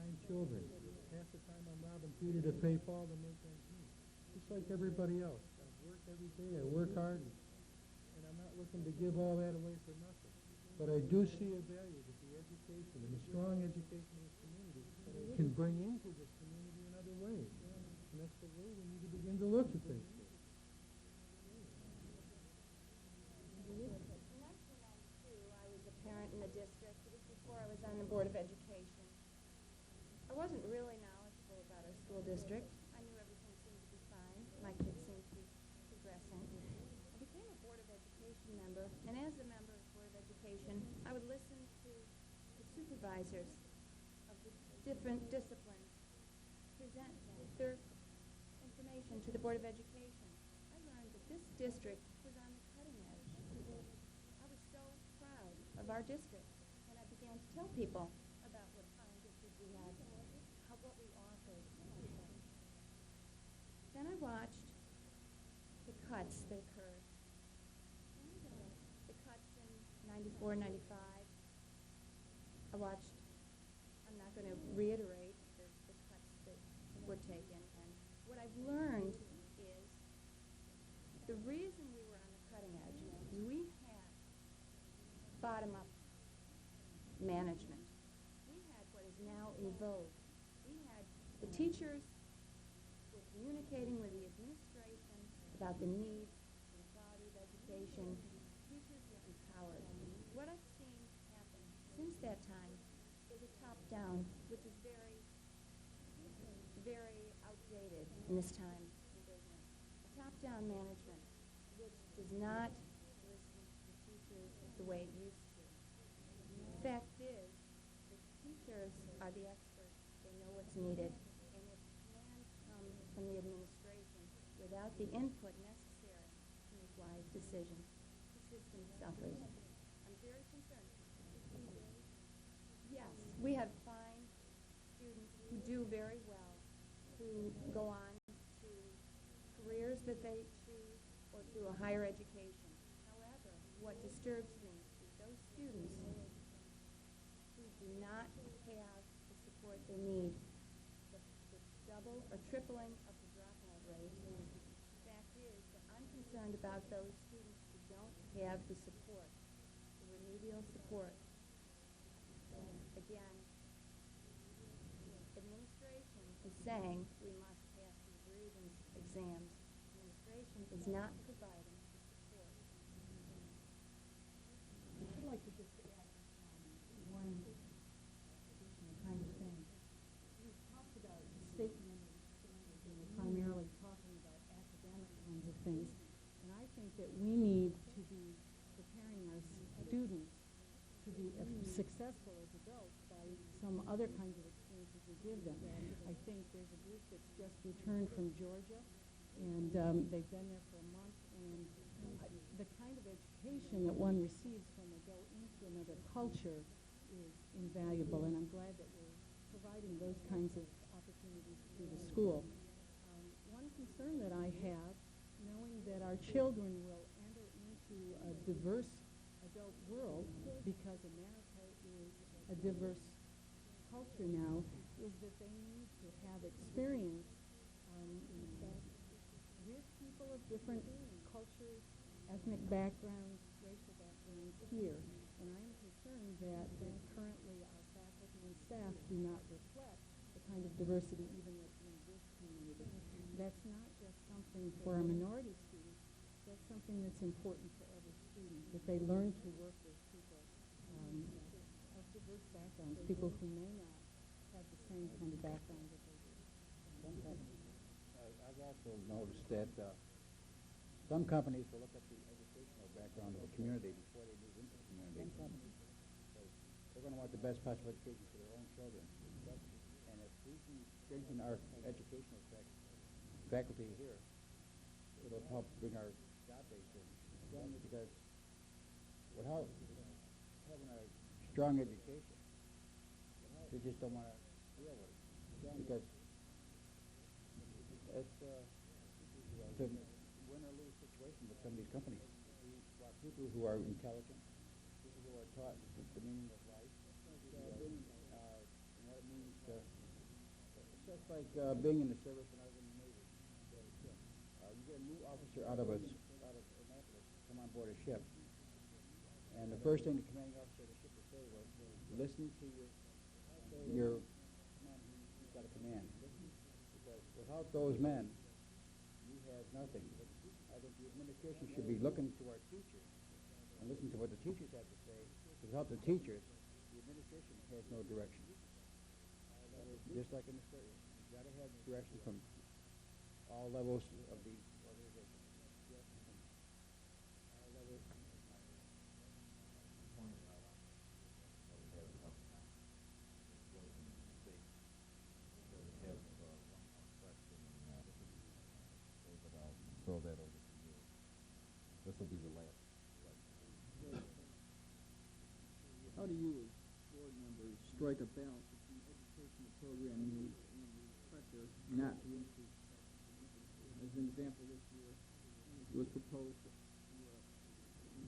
9 children. Half the time I'm robbing Peter to pay Paul to make ends meet. Just like everybody else. I work every day. I work hard, and I'm not looking to give all that away for nothing. But I do see a value that the education and the strong education of this community can bring into this community in other ways. And that's the way we need to begin to look at things. In 1992, I was a parent in the district. It was before I was on the Board of Education. I wasn't really knowledgeable about our school district. I knew everything seemed to be fine. My kids seemed to be progressing. I became a Board of Education member, and as a member of the Board of Education, I would listen to the supervisors of the different disciplines present their information to the Board of Education. I learned that this district was on the cutting edge. I was so proud of our district, and I began to tell people about what a fine district we had, what we offered. Then I watched the cuts that occurred. The cuts in 94, 95. I watched, I'm not going to reiterate the cuts that were taken. And what I've learned is the reason we were on the cutting edge is we had bottom-up management. We had what is now in vogue. We had the teachers were communicating with the administration about the needs and quality of education. Teachers were empowered. What I've seen happen since that time is a top-down, which is very, very outdated in this time in business. A top-down management which does not listen to teachers the way it used to. The fact is, the teachers are the experts. They know what's needed. And if commands come from the administration without the input necessary to make wise decisions, the system suffers. I'm very concerned. Yes, we have fine students who do very well, who go on to careers that they choose or to a higher education. However, what disturbs me is those students who do not have the support they need, the double or tripling of the dropout rate. The fact is that I'm concerned about those students who don't have the support, the remedial support. Again, administration is saying we must pass these readings exams. Administration is not providing the support. I'd like to just add one additional kind of thing. We talked about state standards, and we're primarily talking about academic kinds of things. And I think that we need to be preparing our students to be successful as adults by some other kinds of experiences we give them. I think there's a group that's just returned from Georgia, and they've been there for a month, and the kind of education that one receives when they go into another culture is invaluable, and I'm glad that we're providing those kinds of opportunities through the school. One concern that I have, knowing that our children will enter into a diverse adult world, because America is a diverse culture now, is that they need to have experience with people of different cultures, ethnic backgrounds, racial backgrounds here. And I am concerned that currently our faculty and staff do not reflect the kind of diversity even that's in this community. That's not just something for our minority students. That's something that's important to every student, that they learn to work with people of diverse backgrounds, people who may not have the same kind of background that they do. I've also noticed that some companies will look at the educational background of the community before they move into the community. Because they're going to want the best possible education for their own children. And if we can strengthen our educational faculty here, it'll help bring our job base in. Because without having a strong education, they just don't want to deal with it. Because it's a win or lose situation with some of these companies. We want people who are intelligent, people who are taught the meaning of life, and what it means to. It's just like being in the service when I was in the Navy. You get a new officer out of Annapolis, come on board a ship, and the first thing the commanding officer of the ship would say was, listen to your man who's got a command. Because without those men, you have nothing. I think the administration should be looking to our teachers and listen to what the teachers have to say. Without the teachers, the administration has no direction. Just like in the service, you've got to have direction from all levels of the organization. All levels. Throw that over to you. This will be the last. How do you, as board members, strike a balance between educational program needs and the pressure not to increase as an example, this year, it was proposed to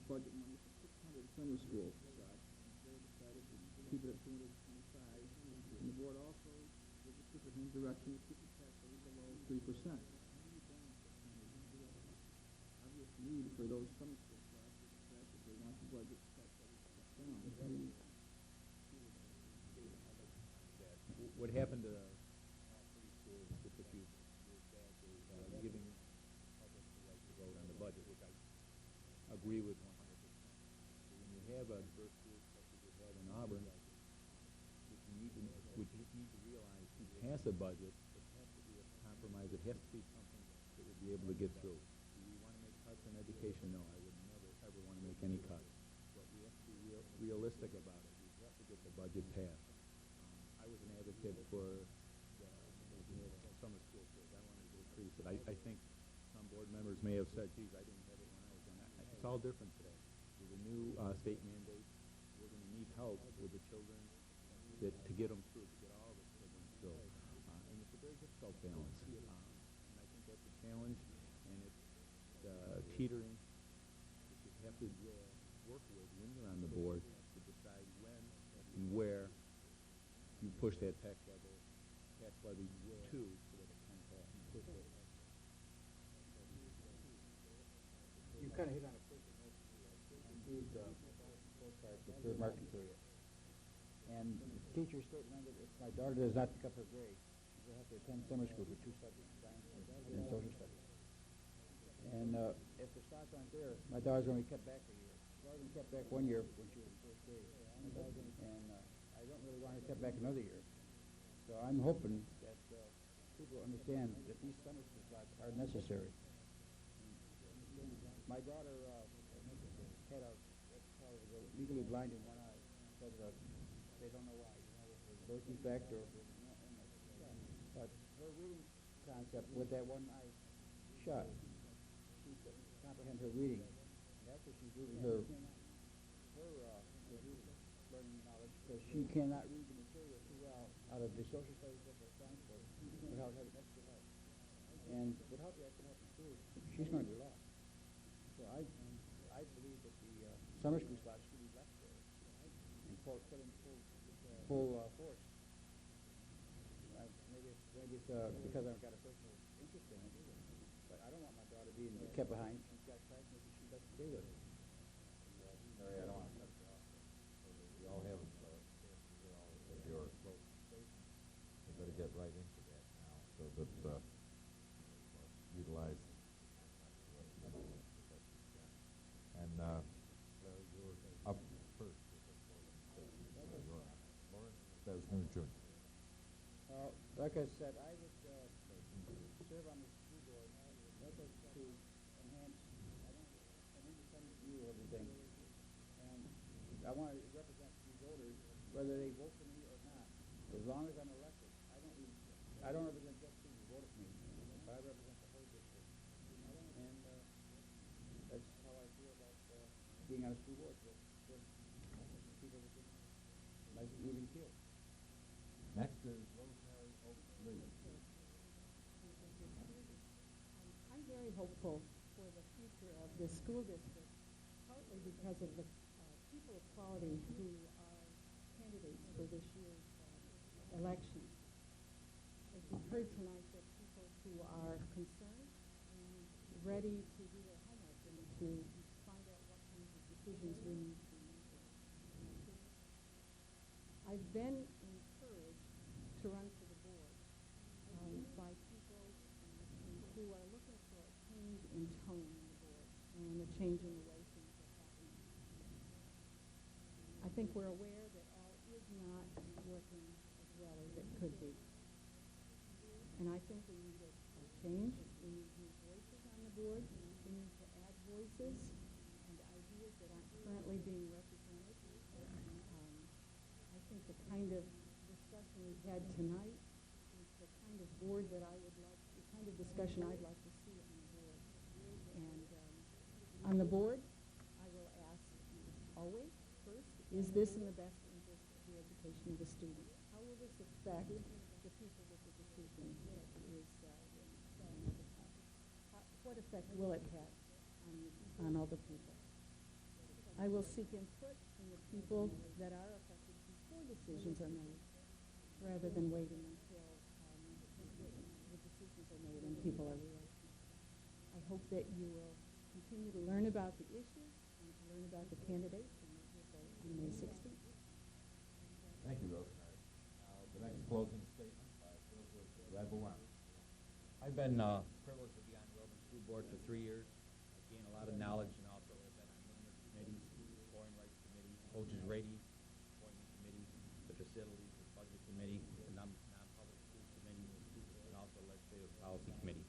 budget money for 600 summer school slots. The board decided to keep it at 225, and the board also gave the superintendent direction to keep the tax levy below 3%. Obvious need for those summer school slots is the fact that they want the budget tax levy down. What happened to all three schools just a few years back is giving the public the right to vote on the budget, which I agree with 100%. So when you have a diverse school such as you have in Auburn, what you need to realize to pass a budget, it has to be a compromise. It has to be something that will be able to get through. Do we want to make cuts in education? No, I would never, ever want to make any cuts. But we have to be realistic about it. We have to get the budget passed. I was an advocate for the summer school kids. I wanted to increase it. I think some board members may have said, geez, I didn't have it when I was young. It's all different today. With the new state mandate, we're going to need help with the children to get them through, to get all the children through. And it's a very difficult balance. And I think that's a challenge, and it's teetering that you have to work with when you're on the board to decide when and where you push that tax levy to so that it can pass. You kind of hit on a crucial note. Improved scorecard for third marking period. And teachers state remember if my daughter does not pick up her grade, she'll have to attend summer school for 2 subjects, science and social studies. And if the slots aren't there, my daughter's going to be kept back for a year. She's already been kept back 1 year when she was in first grade. And I don't really want her kept back another year. So I'm hoping that people understand that these summer school slots are necessary. My daughter had a legally blind in one eye. Said they don't know why. You know, if it's a birth defect or illness. But her reading concept with that one eye shut, she couldn't comprehend her reading. And after she's losing her learning knowledge because she cannot read the material too well out of the social studies book or science book without having extra help. And without the extra help in school, she's going to be lost. So I believe that the summer school slots should be left there and put in full force. Maybe it's because I've got a personal interest in it, but I don't want my daughter being kept behind. She's got classmates that she doesn't stay with. Sorry, I don't want to cut you off. We all have chances here of your closing statement. We better get right into that now so that utilize as best you can. And you're up first with the closing statement. Lawrence Besner Jr. Like I said, I would serve on the school board to enhance an independent view of everything. And I want to represent these voters, whether they vote for me or not. As long as I'm elected, I don't represent just people who voted for me, but I represent the whole district. And that's how I feel about being on a school board with people with like even kids. Next is Rosemary Oaks Lee. I'm very hopeful for the future of the school district, partly because of the people of quality who are candidates for this year's elections. As we've heard tonight, they're people who are concerned and ready to do their homework and to find out what kinds of decisions we need to be making. I've been encouraged to run for the board by people who are looking for a change in tone in the board and a change in the way things are happening. I think we're aware that all is not working as well as it could be. And I think we need a change. We need new voices on the board. We need to add voices and ideas that aren't currently being represented. I think the kind of discussion we've had tonight is the kind of board that I would like, the kind of discussion I'd like to see on the board. And on the board, I will ask always, first, is this in the best interest of the education of the student? How will this affect the people with the decision is another thing. what effect will it have on other people? I will seek input from the people that are affected before decisions are made, rather than waiting until the decisions are made and people are reacting. I hope that you will continue to learn about the issues and to learn about the candidates on May 16th. Thank you, Rosemary. The next closing statement by Joseph Radbourne. I've been privileged to be on the Auburn School Board for 3 years. I've gained a lot of knowledge and also have been on numerous committees, Voting Rights Committee, Coaches Ratings, Appointment Committee, the Facilities, the Budget Committee, the Non-Public School Committee, and also Legislative Policy Committee.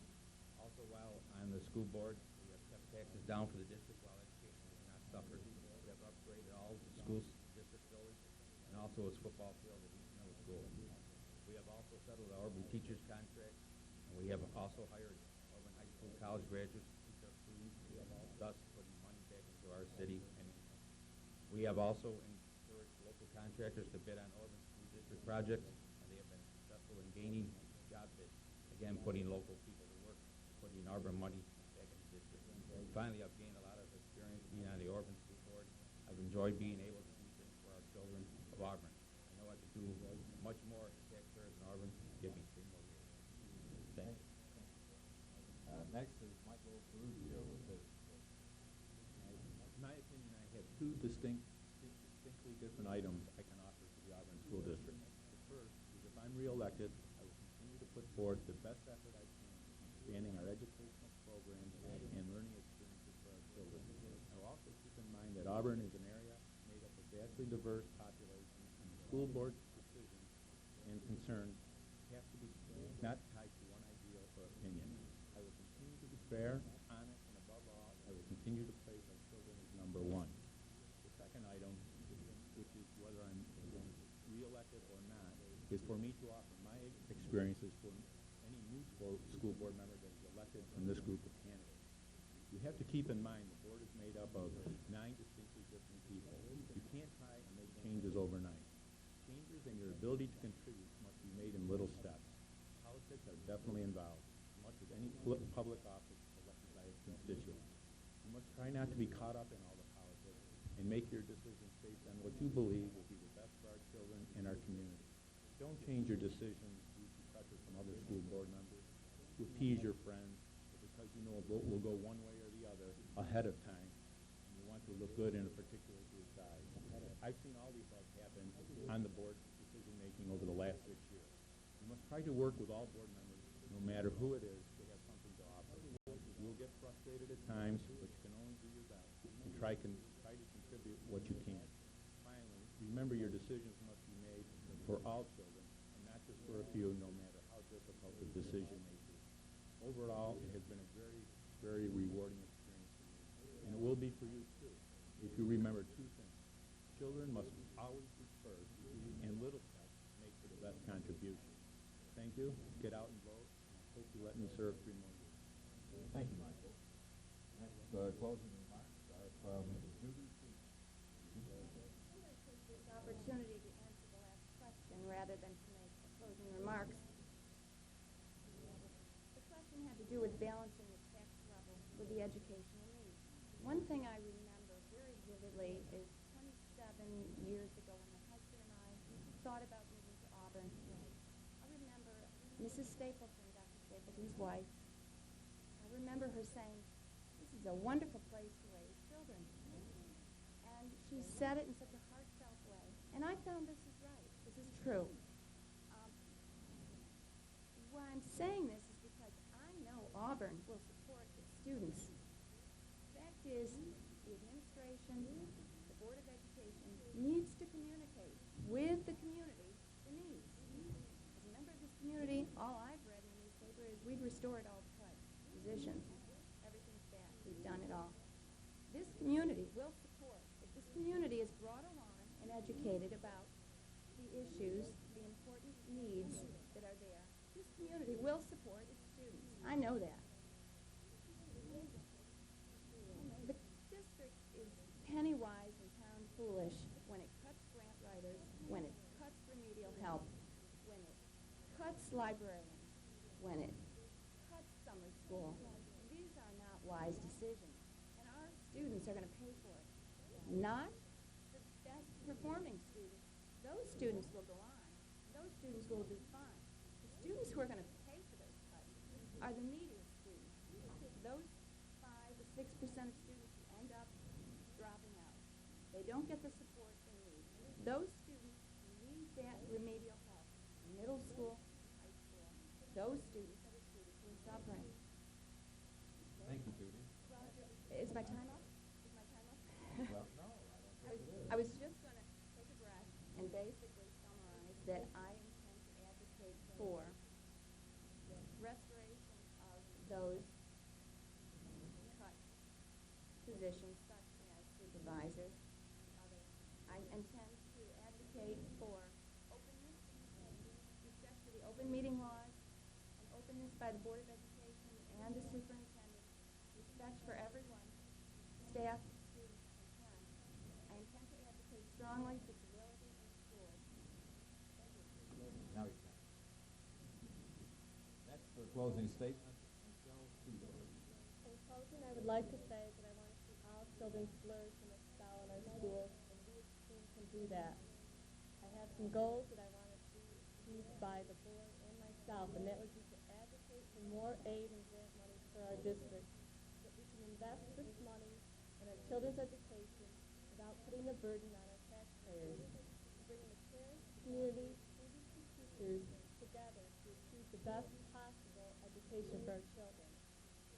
Also, while on the school board, we have kept taxes down for the district while education has not suffered. We have upgraded all the schools, district buildings, and also its football field at each middle school. We have also settled our Auburn teachers' contracts, and we have also hired Auburn high school college graduates to teach our students, thus putting money back into our city and income. We have also encouraged local contractors to bid on Auburn school district projects, and they have been successful in gaining job bids, again putting local people to work, putting Auburn money back in the district. Finally, I've gained a lot of experience being on the Auburn School Board. I've enjoyed being able to do things for our children of Auburn. I know I could do much more to taxpayers in Auburn. Give me 3 more years. Thank you. Next is Michael Ferruccio with his. In my opinion, I have 2 distinctly different items I can offer to the Auburn School District. The first is if I'm reelected, I will continue to put forth the best effort I can in expanding our educational programs and learning experiences for our children. I will also keep in mind that Auburn is an area made up of vastly diverse population, and the school board's decisions and concerns have to be not tied to one idea or opinion. I will continue to be fair, honest, and above all, I will continue to place our children as number 1. The second item, which is whether I'm reelected or not, is for me to offer my experiences for any new school board member that is elected from this group of candidates. You have to keep in mind the board is made up of 9 distinctly different people. You can't try and make changes overnight. Changes in your ability to contribute must be made in little steps. Politics are definitely involved, as much as any public office elected by its constituents. You must try not to be caught up in all the politics and make your decisions based on what you believe will be the best for our children and our community. Don't change your decisions due to pressure from other school board members, to appease your friends, or because you know a vote will go one way or the other ahead of time, and you want to look good in a particular group's eyes. I've seen all the above happen on the board's decision-making over the last 6 years. You must try to work with all board members, no matter who it is, to have something to offer. You will get frustrated at times, but you can only do your best and try to contribute what you can. Finally, remember your decisions must be made for all children, and not just for a few, no matter how difficult the decision may be. Overall, it has been a very, very rewarding experience for me, and it will be for you too, if you remember 2 things. Children must always be first, and little steps make for the best contribution. Thank you. Get out and vote. I hope you let me serve 3 more years. Thank you, Michael. Next closing remarks are from Judy Seaton. I'm going to take this opportunity to answer the last question rather than to make closing remarks. The question had to do with balancing the tax level with the educational needs. One thing I remember very vividly is 27 years ago when my husband and I thought about moving to Auburn. I remember Mrs. Stapleton, Dr. Stapleton's wife. I remember her saying, "This is a wonderful place to raise children." And she said it in such a heartfelt way. And I found this is right. This is true. Why I'm saying this is because I know Auburn will support its students. The fact is, the administration, the Board of Education, needs to communicate with the community the needs. As a member of this community, all I've read in the newspaper is we've restored all the cuts, positions. Everything's back. We've done it all. This community will support, if this community is brought along and educated about the issues, the important needs that are there, this community will support its students. I know that. The district is penny-wise and pound-foolish when it cuts grant writers, when it cuts remedial help, when it cuts librarians, when it cuts summer school. These are wise decisions. And our students are going to pay for it. Not the best performing students. Those students will go on. Those students will do fine. The students who are going to pay for those cuts are the neediest students. Those 5 to 6% of students who end up dropping out. They don't get the support they need. Those students who need that remedial help, middle school, high school, those students are the students who are suffering. Thank you, Judy. Is my time up? Is my time up? Well, no, I don't think it is. I was just going to take a breath and basically summarize that I intend to advocate for restoration of those cut positions such as supervisors and others. I intend to advocate for openness, respect for the open meeting laws, and openness by the Board of Education and the superintendent, respect for everyone, staff, students, and parents. I intend to advocate strongly for civility in schools. Now you can. Next for closing statement, Michelle Seaver. In closing, I would like to say that I want to see all children flourish and excel in our schools, and we as a team can do that. I have some goals that I want to see achieved by the board and myself, and that would be to advocate for more aid and grant money for our district, so that we can invest this money in our children's education without putting the burden on our taxpayers, to bring the parents, community, students, and teachers together to achieve the best possible education for our children,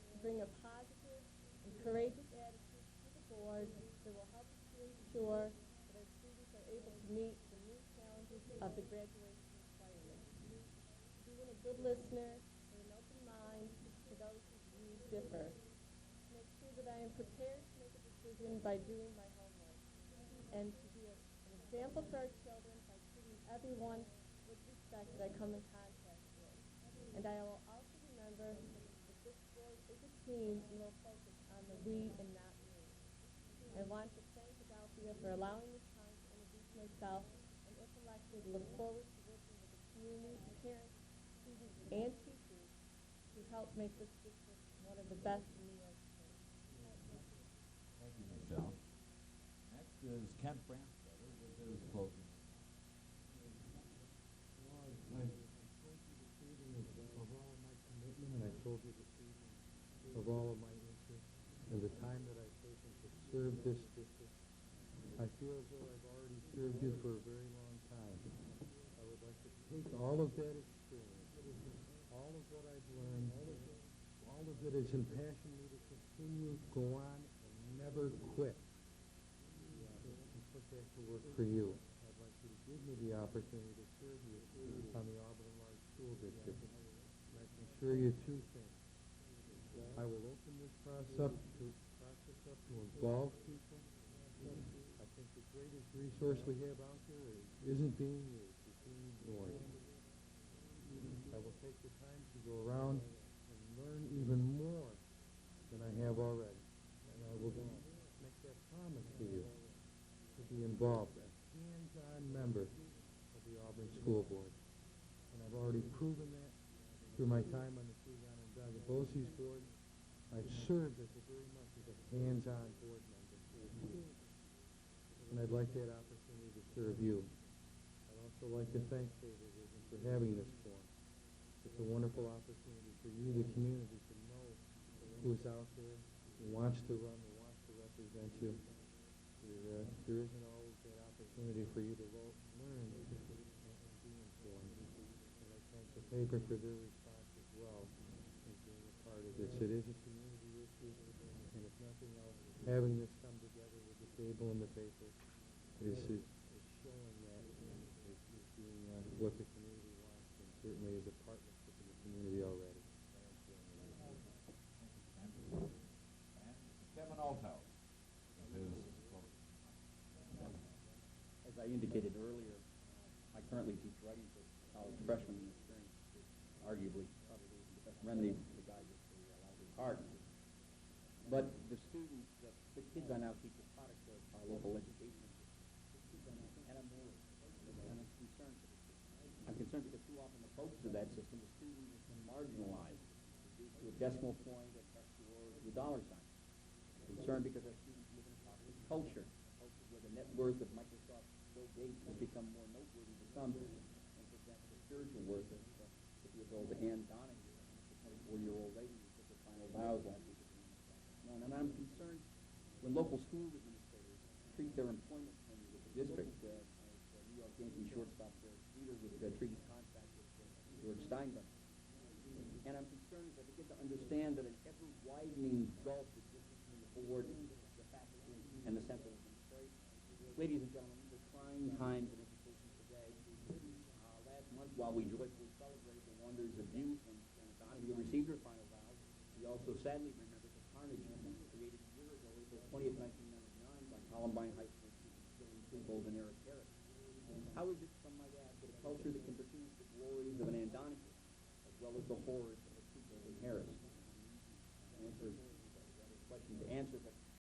to bring a positive and courageous attitude to the board that will help us to ensure that our students are able to meet the new challenges of the graduation requirements, being a good listener and an open mind to those whose views differ, to make sure that I am prepared to make a decision by doing my homework, and to be an example for our children by treating everyone with respect that I come in contact with. And I will also remember that this board is a team and will focus on the we and not me. I want to thank Adelphia for allowing me time to introduce myself, and if elected, look forward to working with the community, parents, students, and teachers to help make this district one of the best in New York State. Thank you, Michelle. Next is Kent Branstetter with his closing. I told you this evening of all of my commitment, and I told you this evening of all of my interest and the time that I've taken to serve this district. I feel as though I've already served you for a very long time. I would like to take all of that experience, all of what I've learned, all of it has impassioned me to continue, go on, and never quit, and put that to work for you. I'd like you to give me the opportunity to serve you on the Auburn Large School District. And I can assure you two things. I will open this process up to involve people. I think the greatest resource we have out there isn't being used, it's being ignored. I will take the time to go around and learn even more than I have already. And I will make that promise to you to be involved, a hands-on member of the Auburn School Board. And I've already proven that through my time on the Keegan and Doug Bosse's board. I've served as very much as a hands-on board member. And I'd like that opportunity to serve you. I'd also like to thank Cablevision for having this forum. It's a wonderful opportunity for you, the community, to know who's out there, who wants to run, who wants to represent you. There isn't always that opportunity for you to learn and be informed. And I thank the paper for their response as well as being a part of this. It is a community issue, and if nothing else, having this come together with the cable and the paper is showing that is being what the community wants, and certainly is a partnership in the community already. And Kevin Althouse with his closing. As I indicated earlier, I currently teach writing to college freshmen, and experience is arguably probably the best remedy for the guy with the lousy heart. But the students, the kids I now teach are products of our local education system. And I'm worried, and I'm concerned for the system. I'm concerned because too often the focus of that system, the student has been marginalized, reduced to a decimal point, a test score, dollar sign. Concerned because our students live in a populist culture, a culture where the net worth of Microsoft Bill Gates has become more noteworthy to some than, for example, the spiritual worth of 50-year-old Anne Donahue, the 24-year-old lady who took her final vows last week. And I'm concerned when local school administrators treat their employment tenure with the district as New York Yankee shortstop Derek Jeter would treat his contract with George Steinbrenner. And I'm concerned as I begin to understand that an ever-widening gulf exists between the board, the faculty, and the central administration. Ladies and gentlemen, these are trying times in education today. Last month, while we joyfully celebrated the wonders of youth when Donahue received her final vows, we also sadly remembered the carnage created a year ago, April 20th, 1999, by Columbine High School students killing two Golden Era Harris. How is it, some might ask, that a culture that can produce the glories of an Anne Donahue, as well as the horrors of a two Golden Harris? Answer, that is a question to answer, but